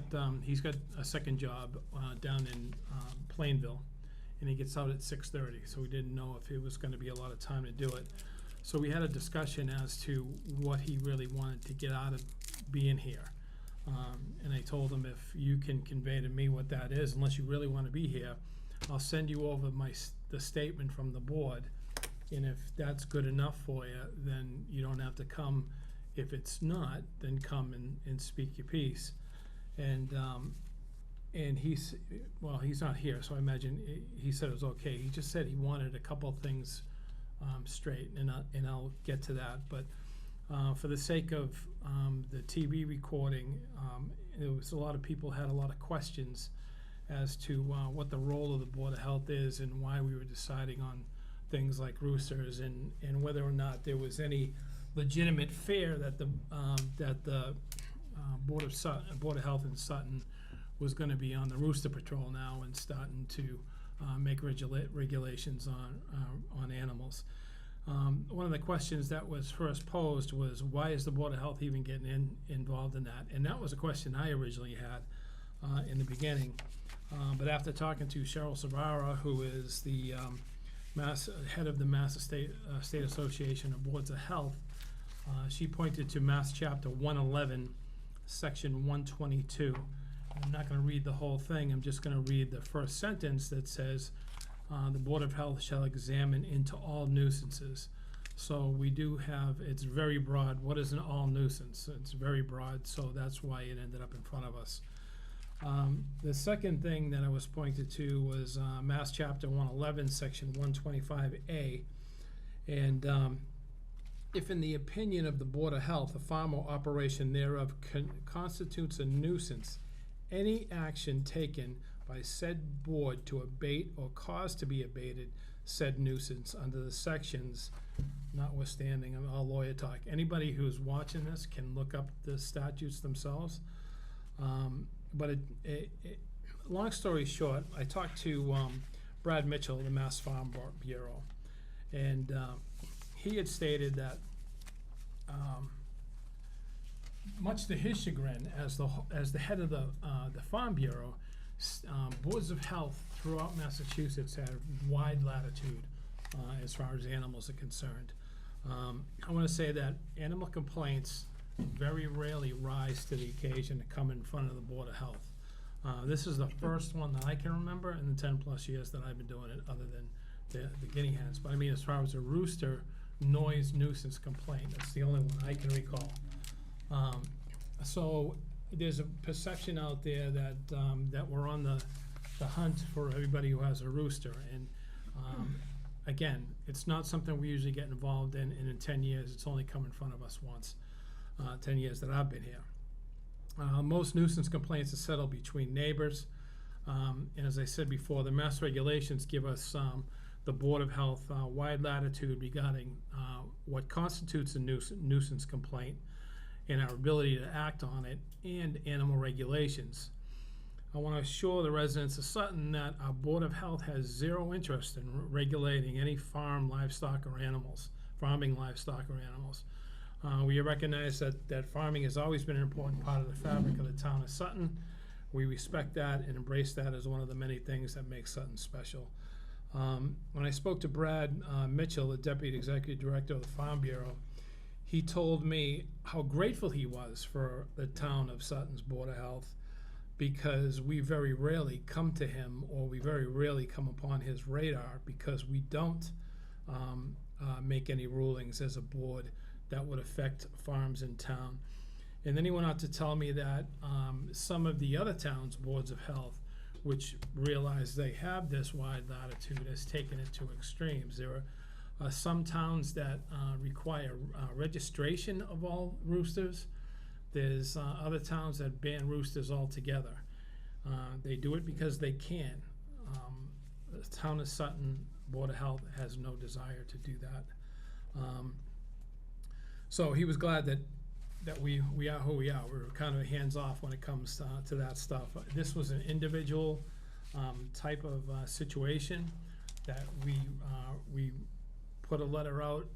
a second job down in Plainville, and he gets out at 6:30. So we didn't know if it was going to be a lot of time to do it. So we had a discussion as to what he really wanted to get out of being here, and I told him, if you can convey to me what that is, unless you really want to be here, I'll send you over the statement from the board, and if that's good enough for you, then you don't have to come. If it's not, then come and speak your piece. And he's not here, so I imagine he said it was okay. He just said he wanted a couple of things straight, and I'll get to that. But for the sake of the TV recording, there was a lot of people had a lot of questions as to what the role of the Board of Health is and why we were deciding on things like roosters, and whether or not there was any legitimate fear that the Board of Health in Sutton was going to be on the rooster patrol now and starting to make regulations on animals. One of the questions that was first posed was, why is the Board of Health even getting involved in that? And that was a question I originally had in the beginning. But after talking to Cheryl Savara, who is the head of the Mass State Association of Boards of Health, she pointed to Mass Chapter 111, Section 122. I'm not going to read the whole thing. I'm just going to read the first sentence that says, the Board of Health shall examine into all nuisances. So we do have, it's very broad. What is an all nuisance? It's very broad, so that's why it ended up in front of us. The second thing that I was pointed to was Mass Chapter 111, Section 125A. And if in the opinion of the Board of Health, a farm or operation thereof constitutes a nuisance, any action taken by said board to abate or cause to be abated said nuisance under the sections, notwithstanding all lawyer talk. Anybody who's watching this can look up the statutes themselves. But long story short, I talked to Brad Mitchell, the Mass Farm Bureau, and he had stated that, much to his chagrin, as the head of the Farm Bureau, boards of health throughout Massachusetts have wide latitude as far as animals are concerned. I want to say that animal complaints very rarely rise to the occasion to come in front of the Board of Health. This is the first one that I can remember in the 10-plus years that I've been doing it, other than the guinea hens. But I mean, as far as a rooster noise nuisance complaint, that's the only one I can recall. So there's a perception out there that we're on the hunt for everybody who has a rooster. And again, it's not something we usually get involved in, and in 10 years, it's only come in front of us once. 10 years that I've been here. Most nuisance complaints are settled between neighbors. And as I said before, the mass regulations give us, the Board of Health, wide latitude regarding what constitutes a nuisance complaint and our ability to act on it, and animal regulations. I want to assure the residents of Sutton that our Board of Health has zero interest in regulating any farming livestock or animals. We recognize that farming has always been an important part of the fabric of the town of Sutton. We respect that and embrace that as one of the many things that make Sutton special. When I spoke to Brad Mitchell, the Deputy Executive Director of the Farm Bureau, he told me how grateful he was for the town of Sutton's Board of Health, because we very rarely come to him, or we very rarely come upon his radar, because we don't make any rulings as a board that would affect farms in town. And then he went on to tell me that some of the other towns' boards of health, which realize they have this wide latitude, has taken it to extremes. There are some towns that require registration of all roosters. There's other towns that ban roosters altogether. They do it because they can. The town of Sutton Board of Health has no desire to do that. So he was glad that that we are who we are. We're kind of hands-off when it comes to that stuff. This was an individual type of situation that we put a letter out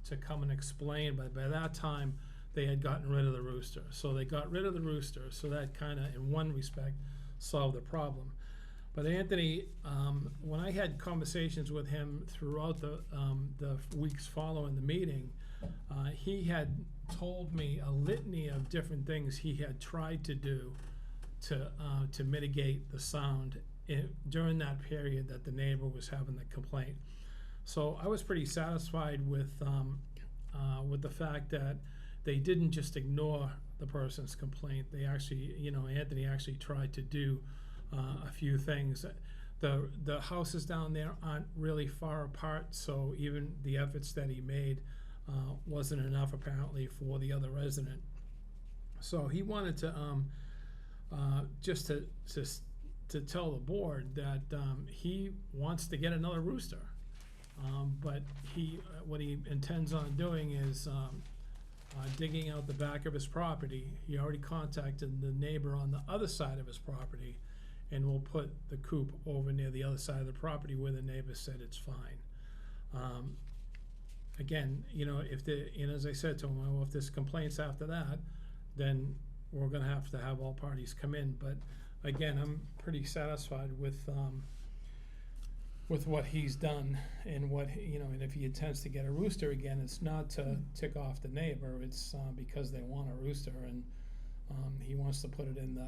to come and explain, but by that time, they had gotten rid of the rooster. So they got rid of the rooster, so that kind of, in one respect, solved the problem. But Anthony, when I had conversations with him throughout the weeks following the meeting, he had told me a litany of different things he had tried to do to mitigate the sound during that period that the neighbor was having the complaint. So I was pretty satisfied with the fact that they didn't just ignore the person's complaint. They actually, Anthony actually tried to do a few things. The houses down there aren't really far apart, so even the efforts that he made wasn't enough apparently for the other resident. So he wanted to just to tell the board that he wants to get another rooster, but what he intends on doing is digging out the back of his property. He already contacted the neighbor on the other side of his property, and will put the coop over near the other side of the property where the neighbor said it's fine. Again, as I said to him, well, if there's complaints after that, then we're gonna have to have all parties come in. But again, I'm pretty satisfied with what he's done and and if he intends to get a rooster again, it's not to tick off the neighbor, it's because they want a rooster, and he wants to put it in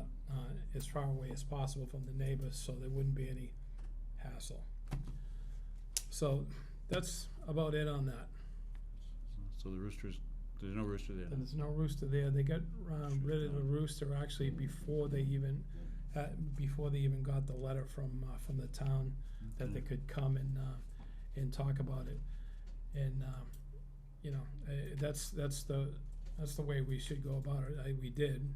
as far away as possible from the neighbors so there wouldn't be any hassle. So that's about it on that. So there's no rooster there. There's no rooster there. They got rid of the rooster actually before they even got the letter from the town that they could come and talk about it. And that's the way we should go about it. We did.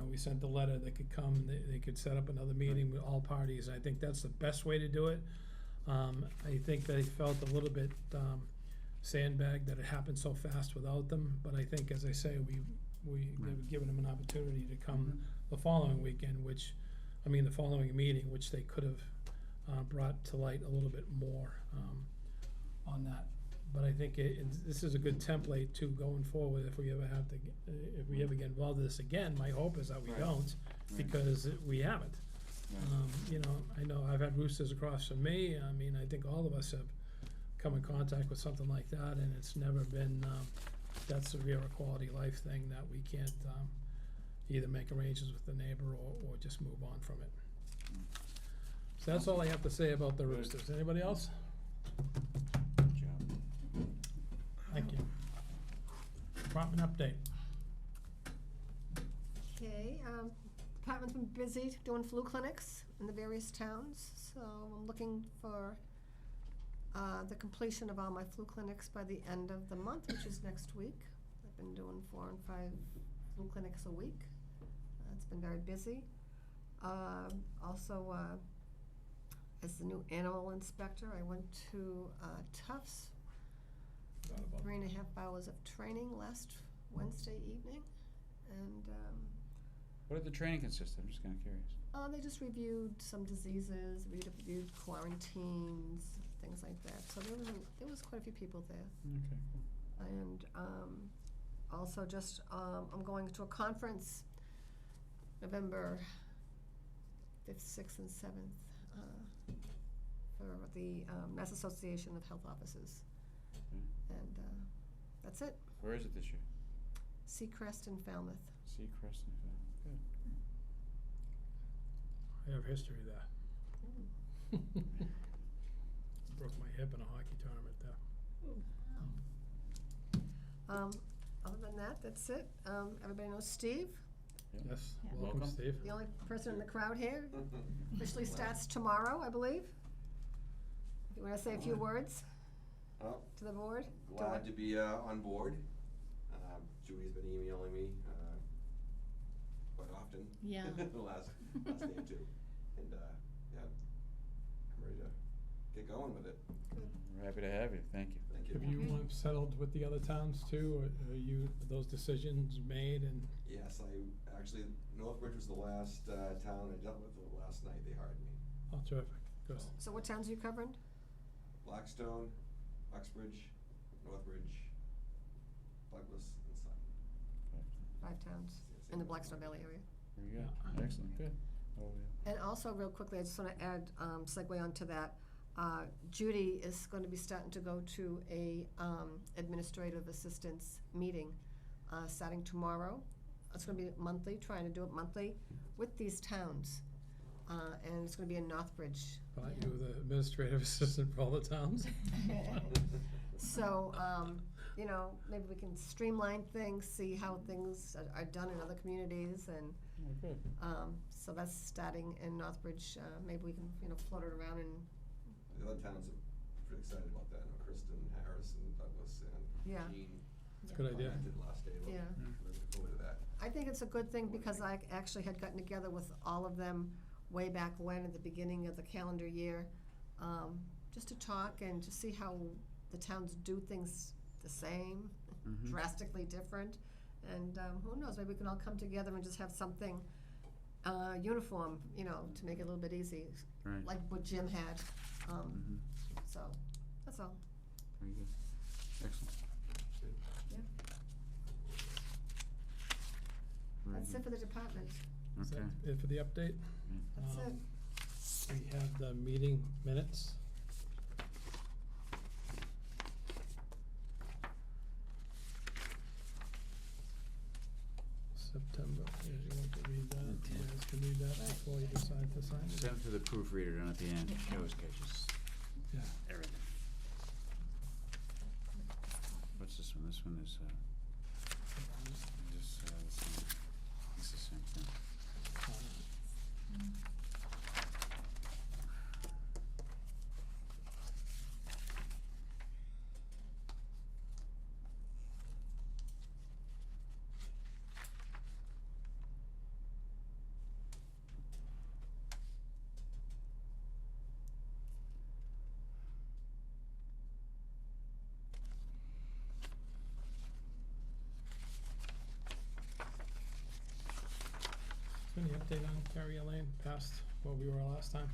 We sent the letter. They could come. They could set up another meeting with all parties. I think that's the best way to do it. I think they felt a little bit sandbagged that it happened so fast without them. But I think, as I say, they've given them an opportunity to come the following weekend, the following meeting, which they could have brought to light a little bit more on that. But I think this is a good template to going forward if we ever get involved in this again. My hope is that we don't, because we haven't. I know I've had roosters across from me. I think all of us have come in contact with something like that, and it's never been that severe a quality of life thing that we can't either make arrangements with the neighbor or just move on from it. So that's all I have to say about the roosters. Anybody else? Good job. Thank you. Department update. Okay, department's been busy doing flu clinics in the various towns, so I'm looking for the completion of all my flu clinics by the end of the month, which is next week. I've been doing 4 and 5 flu clinics a week. It's been very busy. Also, as the new animal inspector, I went to Tufts, 3.5 hours of training last Wednesday evening, and What did the training consist of? I'm just kind of curious. they just reviewed some diseases, reviewed quarantines, things like that. So there was quite a few people there. Okay, cool. And also just, I'm going to a conference November 5th, 6th, and 7th for the Mass Association of Health Officers. Okay. And that's it. Where is it this year? Seacrest and Falmouth. Seacrest and Falmouth. Good. I have history there. Broke my hip in a hockey tournament there. Other than that, that's it. Everybody knows Steve, Yes, Yeah. welcome, Steve. the only person in the crowd here. Officially starts tomorrow, I believe. If you want to say a few words Well, to the board? glad to be on board. Julie's been emailing me quite often. Yeah. The last day or two. And yeah, I'm ready to get going with it. We're happy to have you. Thank you. Thank you. Have you settled with the other towns too, or are those decisions made and? Yes, actually, Northbridge was the last town I dealt with the last night they hired me. Oh, terrific, good. So what towns are you covering? Blackstone, Uxbridge, Northbridge, Douglas, and Sutton. 5 towns in the Blackstone Valley area. Very good, excellent, good. Oh, yeah. And also, real quickly, I just want to add, segue onto that. Judy is going to be starting to go to a administrative assistance meeting starting tomorrow. It's going to be monthly, trying to do it monthly with these towns. And it's going to be in Northbridge. Thought you were the administrative assistant for all the towns? So, you know, maybe we can streamline things, see how things are done in other communities, and so that's starting in Northbridge. Maybe we can, you know, float it around and. The other towns are pretty excited about that. I know Kristen, Harris, and Douglas, and Yeah. Jean. It's a good idea. Commented last day. Yeah. Looking forward to that. I think it's a good thing because I actually had gotten together with all of them way back when, at the beginning of the calendar year, just to talk and to see how the towns do things the same, drastically different. And who knows, maybe we can all come together and just have something uniform, you know, to make it a little bit easy, Right. like what Jim had. So, that's all. Very good, excellent. Very That's good. it for the department. Is that Okay. it for the update? That's it. We have the meeting minutes. September, yeah, you want to read that? You guys can read that before you decide to sign it? Send it to the proofreader down at the end, she always catches Yeah. everything. What's this one? This one is, it's the same thing. Any update on Carrier Lane past where we were last time?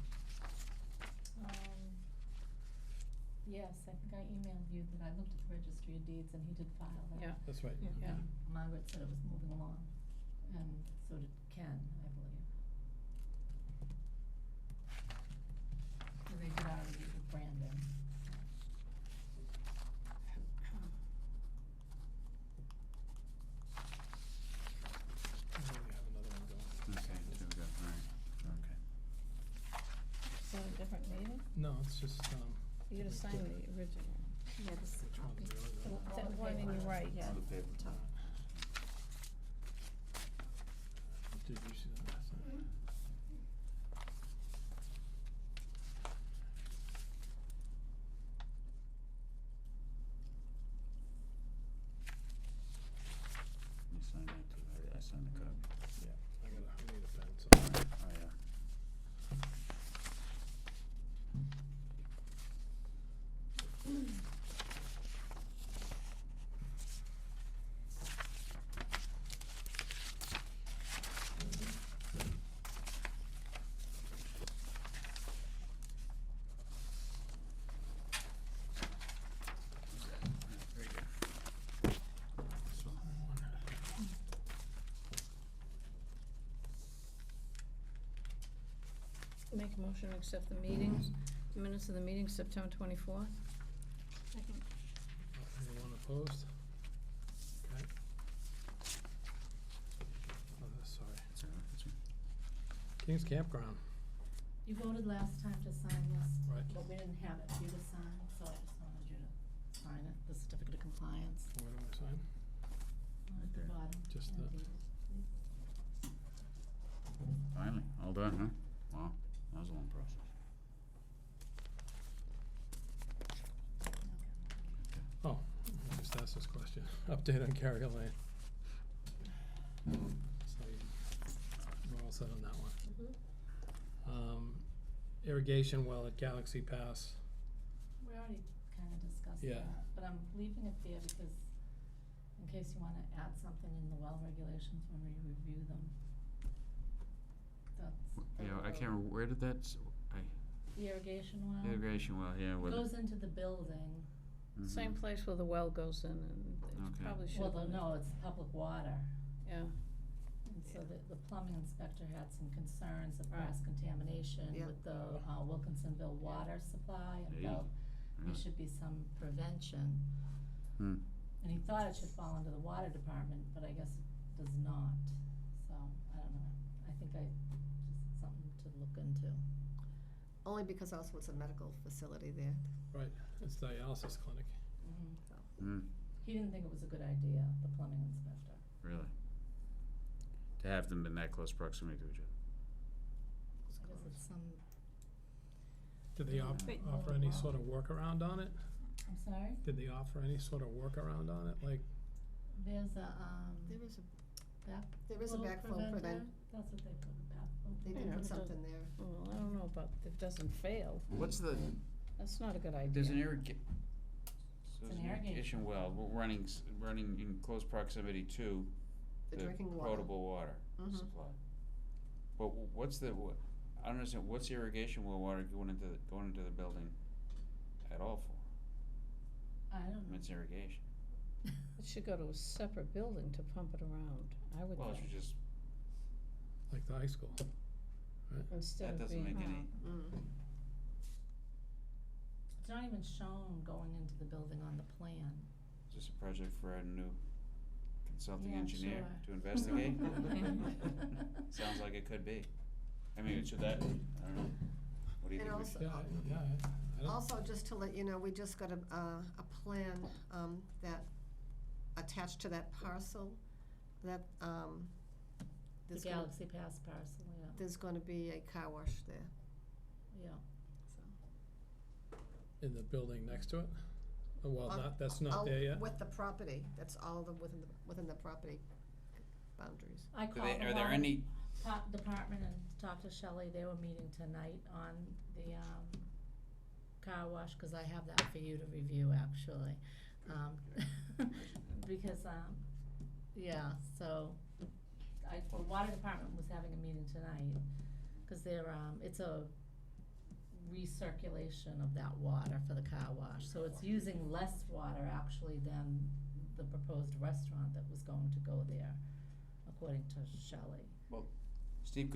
Yes, I think I emailed you that I looked at the registry of deeds and he did file that. Yeah. That's right. Yeah. And Margaret said it was moving along, and so did Ken, I believe. And they did already with Brandon. Oh, we have another one going. Okay, there we go, all right, okay. Is that a different meeting? No, it's just, You gotta sign the original. Yeah, this is a which one's copy. the original? That one in your right. Yeah. On the paper. Top. Did you see that last time? You sign that too, I signed the copy. Yeah, I need a pen, so. Oh, yeah. Very good. So, Make a motion to accept the meetings, minutes of the meeting, September 24th. Second. Anyone opposed? Okay. Oh, sorry. that's all right, that's all right. King's Campground. You voted last time to sign this. Right. But we didn't have it for you to sign, so I just wanted you to sign it, the certificate of compliance. Where do I sign? At the there. bottom. Just and the- deed it, please. Finally, all done, huh? Wow, that was a long process. Oh, I just asked this question. Update on Carrier Lane. So we're all set on that one. Irrigation well at Galaxy Pass. We already kinda discussed Yeah, that. but I'm leaving it there because in case you wanna add something in the well regulations when we review them. That's. Yeah, I can't remember, where did that, The irrigation well. irrigation well, yeah, with Goes into the building. Mhm. Same place where the well goes in, and it Okay. probably should. Well, no, it's public water. Yeah, And so the plumbing inspector had some concerns of cross contamination Yeah. with the Wilkinsonville water supply, and Hey. felt Yeah. there should be some prevention. Hmm. And he thought it should fall under the water department, but I guess it does not, so, I don't know, I think just something to look into. Only because also it's a medical facility there. Right, it's dialysis clinic. Mm, He didn't think it was a good idea, the plumbing inspector. really? To have them in that close proximity to each other? I guess it's some, Did they Wait. offer any sort of workaround on it? I'm sorry, Did they offer any sort of workaround on it, like, there's a, There is a, back. there is a backflow prevent, That's what they put, backflow. they did Yeah, put it something there. well, I don't know about, if it doesn't fail, What's the, that's not a good idea. there's an so It's there's an an irrigation irrigation well, running in close proximity to The the drinking water. potable water Mhm. supply. But what's the, I don't understand, what's the irrigation well water going into the building at all for? I don't I mean, know. it's irrigation. It should go to a separate building to pump it around, I would Well, it think, should just, like the high school? instead that of doesn't being. make any, It's not even shown going into the building on the plan. is this a project for a new consulting Yeah, engineer sure. to investigate? Sounds like it could be. I mean, should that, I don't know, what do you And think we also- should? I don't, Also, just to let you know, we just got a plan, that attached to that parcel, that, The there's gonna, Galaxy Pass parcel, yeah, there's gonna be a car wash there, yeah. so. in the building next to it? Oh, well, Uh, that's not all there yet? With the property, that's all within the property boundaries. I Do called they, the are there water any, department and talked to Shelley, they were meeting tonight on the, car wash, cause I have that for you to review, actually. Because, yeah, so, the water department was having a meeting tonight, cause they're, it's a recirculation of that water for the car wash, so it's using less water actually than the proposed restaurant that was going to go there, according to Shelley. Steve,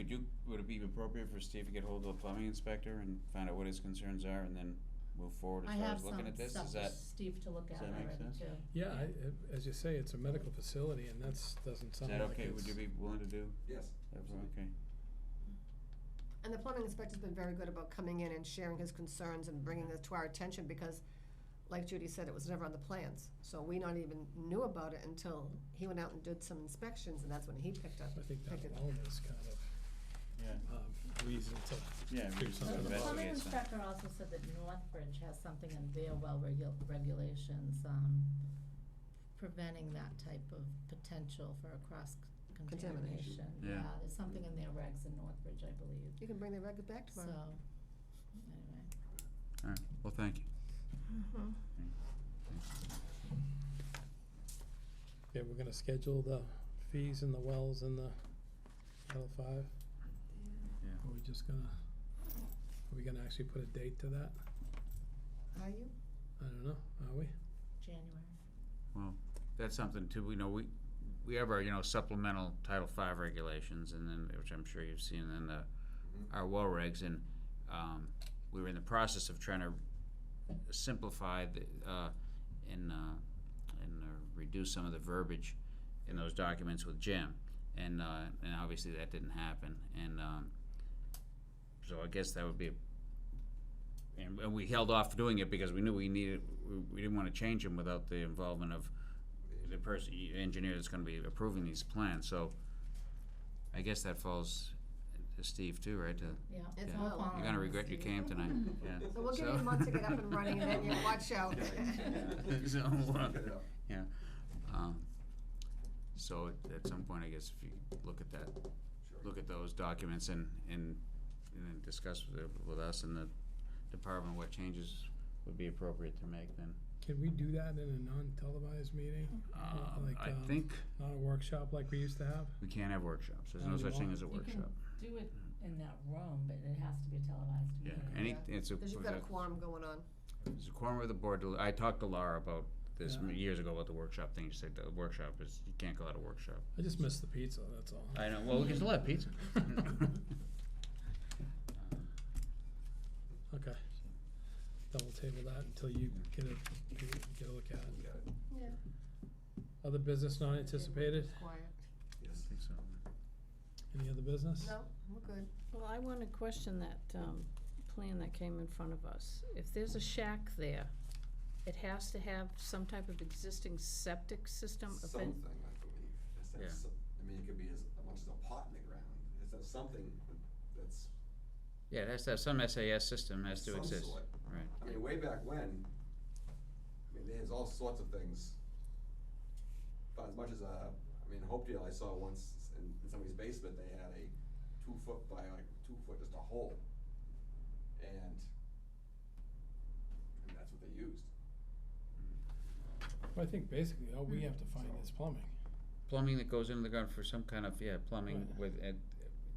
would it be appropriate for Steve to get hold of the plumbing inspector and find out what his concerns are and then move forward as far as looking at this? I have Is some that, stuff for Steve to look at does that make already sense? too. Yeah, as you say, it's a medical facility, and doesn't is sound that like okay? Would you be willing to do? Yes. Okay. And the plumbing inspector's been very good about coming in and sharing his concerns and bringing this to our attention, because, like Judy said, it was never on the plans. So we not even knew about it until he went out and did some inspections, and that's when he picked I think that it up. alone is kind of, Yeah. Reason to Yeah, do reason to something The about plumbing investigate some. inspector also said that Northbridge has something in their well regulations, preventing that type of potential for a cross contamination. Yeah. There's something in their regs in Northbridge, I believe, You can bring the record back so, tomorrow. anyway. All right, well, thank you. yeah, we're gonna schedule the fees and the wells and the L5. Yeah. Are we gonna actually put a date to that? Are you? I don't know, are we? January. Well, that's something too, we have our, supplemental Title V regulations, and then, which I'm sure you've seen, and our well regs, and, we were in the process of trying to simplify and reduce some of the verbiage in those documents with Jim, and obviously that didn't happen, and, so I guess that would be, and we held off doing it because we knew we didn't wanna change them without the involvement of the engineer that's gonna be approving these plans, so I guess that falls to Steve too, right? Yeah, It's all well. falling You're gonna on regret you Steve. came tonight, yeah. So we'll give you a month to get up and running, and then you watch out. So, yeah, so at some point, I guess, if you look at that, look at those documents and then discuss with us and the department what changes would be appropriate to make, then Can we do that in a non-televised meeting? Like, I think not a workshop like we used to have? we can't have workshops. There's Oh, no you such thing won't? as a You can workshop. do it in that room, but it has to be a televised Yeah, meeting. it's a. Cause you've got a quorum going on. There's a quorum of the board. I talked to Laura about this Yeah. years ago about the workshop thing. She said the workshop is, you can't call it a workshop. I just miss the pizza, that's all. I know, well, we can still have pizza. Okay. Double table that until you get a look at it. Yeah. Other business not anticipated? Quiet. Yes. I think so. Any other business? No, we're good. Well, I wanna question that, plan that came in front of us. If there's a shack there, it has to have some type of existing septic system. Something, I believe. Yeah. I mean, it could be as much as a pot in the ground. It's that something that's Yeah, it has to have some SAS system, has to some exist. sort. Right. I mean, way back when, I mean, there's all sorts of things. But as much as Hopedale, I saw once in somebody's basement, they had a 2 foot by 2 foot, just a hole. And that's what they used. Well, I think basically all we have to find is plumbing. Plumbing that goes into the ground for some kind of, plumbing Right. with,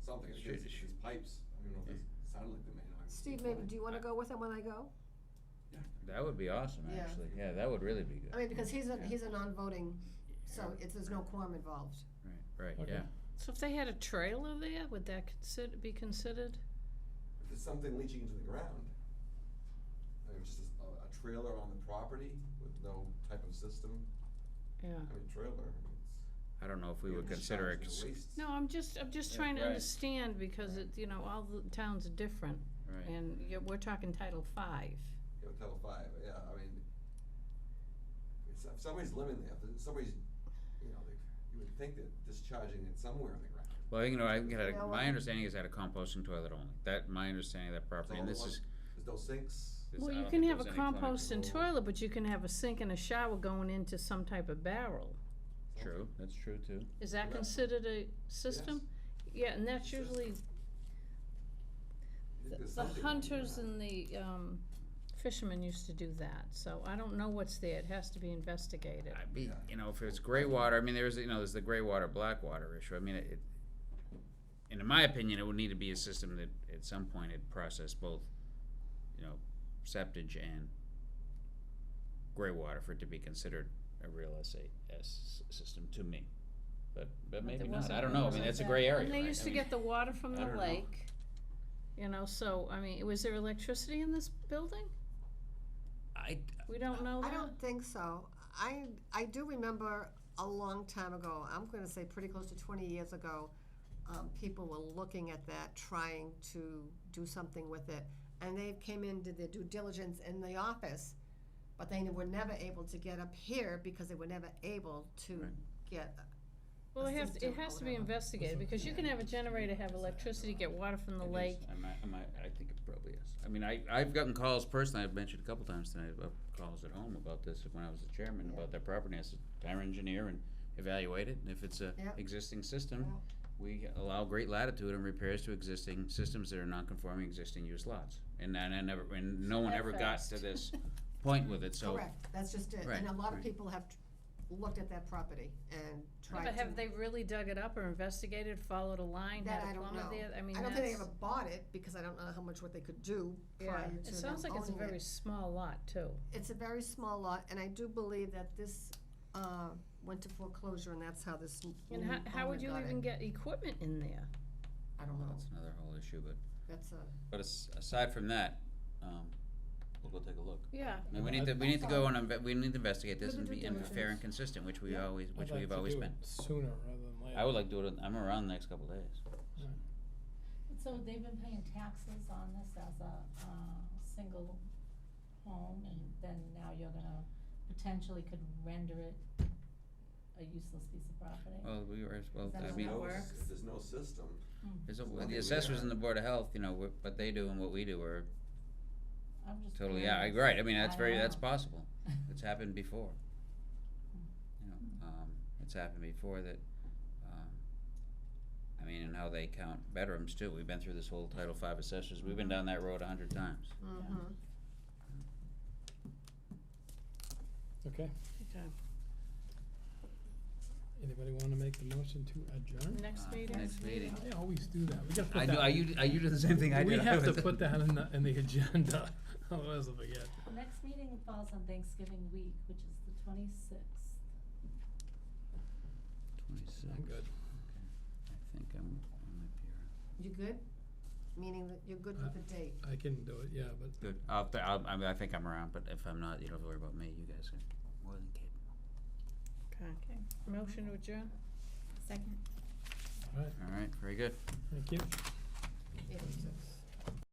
Something, it's pipes. I don't know if it sounded like they may not. Steve, maybe, do you wanna go with him when I go? that would be awesome, Yeah. actually. Yeah, that would really be good. I mean, because he's a non-voting, so there's no quorum involved. Right, Okay. yeah. So if they had a trailer there, would that be considered? If there's something leaching into the ground, I mean, just a trailer on the property with no type of system, Yeah. I mean, trailer, I mean, I don't know if we would it's consider it. discharged in the waste. No, I'm just Yeah, trying to right. understand because it, all the towns are different. Right. And we're talking Title V. You know, Title V, yeah, I mean, if somebody's living there, if somebody's, you would think that discharging it somewhere in the ground. Well, I get You know my what? understanding is that a composting toilet only. That, my understanding of that property, and this is. There's no sinks. this- Well, I you don't can think have a there's any plumbing. compost and toilet, but you can have a sink and a shower going into some type of barrel. True, that's true too. Is that Correct. considered a system? Yeah, and that's usually, the something hunters and the fishermen used to do that, so I don't know what's there, it has to be investigated. I'd be, if it's gray water, I mean, there's the gray water, black water issue. I mean, and in my opinion, it would need to be a system that at some point it process both, septage and gray water for it to be considered a real SAS system to me. But maybe there not. wasn't- I don't know. I mean, wasn't that's a that- gray area. And they right? used I to mean, get the water from I the don't know. lake, so, I mean, was there electricity in this building? We don't know that? I don't think so. I do remember a long time ago, I'm gonna say pretty close to 20 years ago, people were looking at that, trying to do something with it. And they came in, did their due diligence in the office, but they were never able to get up here because they were never able to Right. get Well, a it system or has to be whatever. investigated, because you can have a generator, have electricity, get water from the It is. lake. I think it probably is. I mean, I've gotten calls personally, I've mentioned a couple times tonight, about calls at home about this when I was the chairman, about that property. I said, hire an engineer and evaluate it, and if it's a Yep. existing system, Yep. we allow great latitude in repairs to existing systems that are non-conforming existing use lots. And no one ever got to this point with it, so. Correct, that's just it. Right, And a lot of right. people have looked at that property and Yeah, tried to. But have they really dug it up or investigated, followed a line, That had I a don't plumber know. there? I mean, I don't think they that's- ever bought it, because I don't know how much what they could do Yeah, prior to them it sounds like it's a owning very it. small lot too. It's a very small lot, and I do believe that this, went to foreclosure, and that's how this new And how would you owner got even it. get equipment in there? I don't know, That's another whole issue, that's a, but aside from that, we'll go take a look. Yeah. I mean, we need to go and we need to investigate this Do and the be due fair and diligence. consistent, which I'd like we've to always do been. it sooner rather than later. I would like to do it, I'm around the next couple days. So they've been paying taxes on this as a, single home, and then now you're gonna potentially could render it a useless piece of property? Well, Is that I how mean, that works? If there's no system, the assessors and the Board of Health, what they do and what we do are I'm just totally, curious. right, I mean, I don't that's know. possible. It's happened before. It's happened before that, and how they count bedrooms too. We've been through this whole Title V assessors, we've been down that road 100 times. mhm. Okay, Okay. anybody wanna make the motion to adjourn? Next meeting? Next meeting. I always do that, we gotta put I that. do, you do the same thing I did. We have to was- put that in the agenda, otherwise I'll forget. The next meeting falls on Thanksgiving week, which is the 26th. 26. I'm good. Okay. I think I might be around. You good? Meaning that you're good with the date? I can do it, yeah, but Good. I mean, I think I'm around, but if I'm not, you don't have to worry about me. You guys are more than capable. Okay. Motion to adjourn? Second. all right, All right, very good. thank you. It is.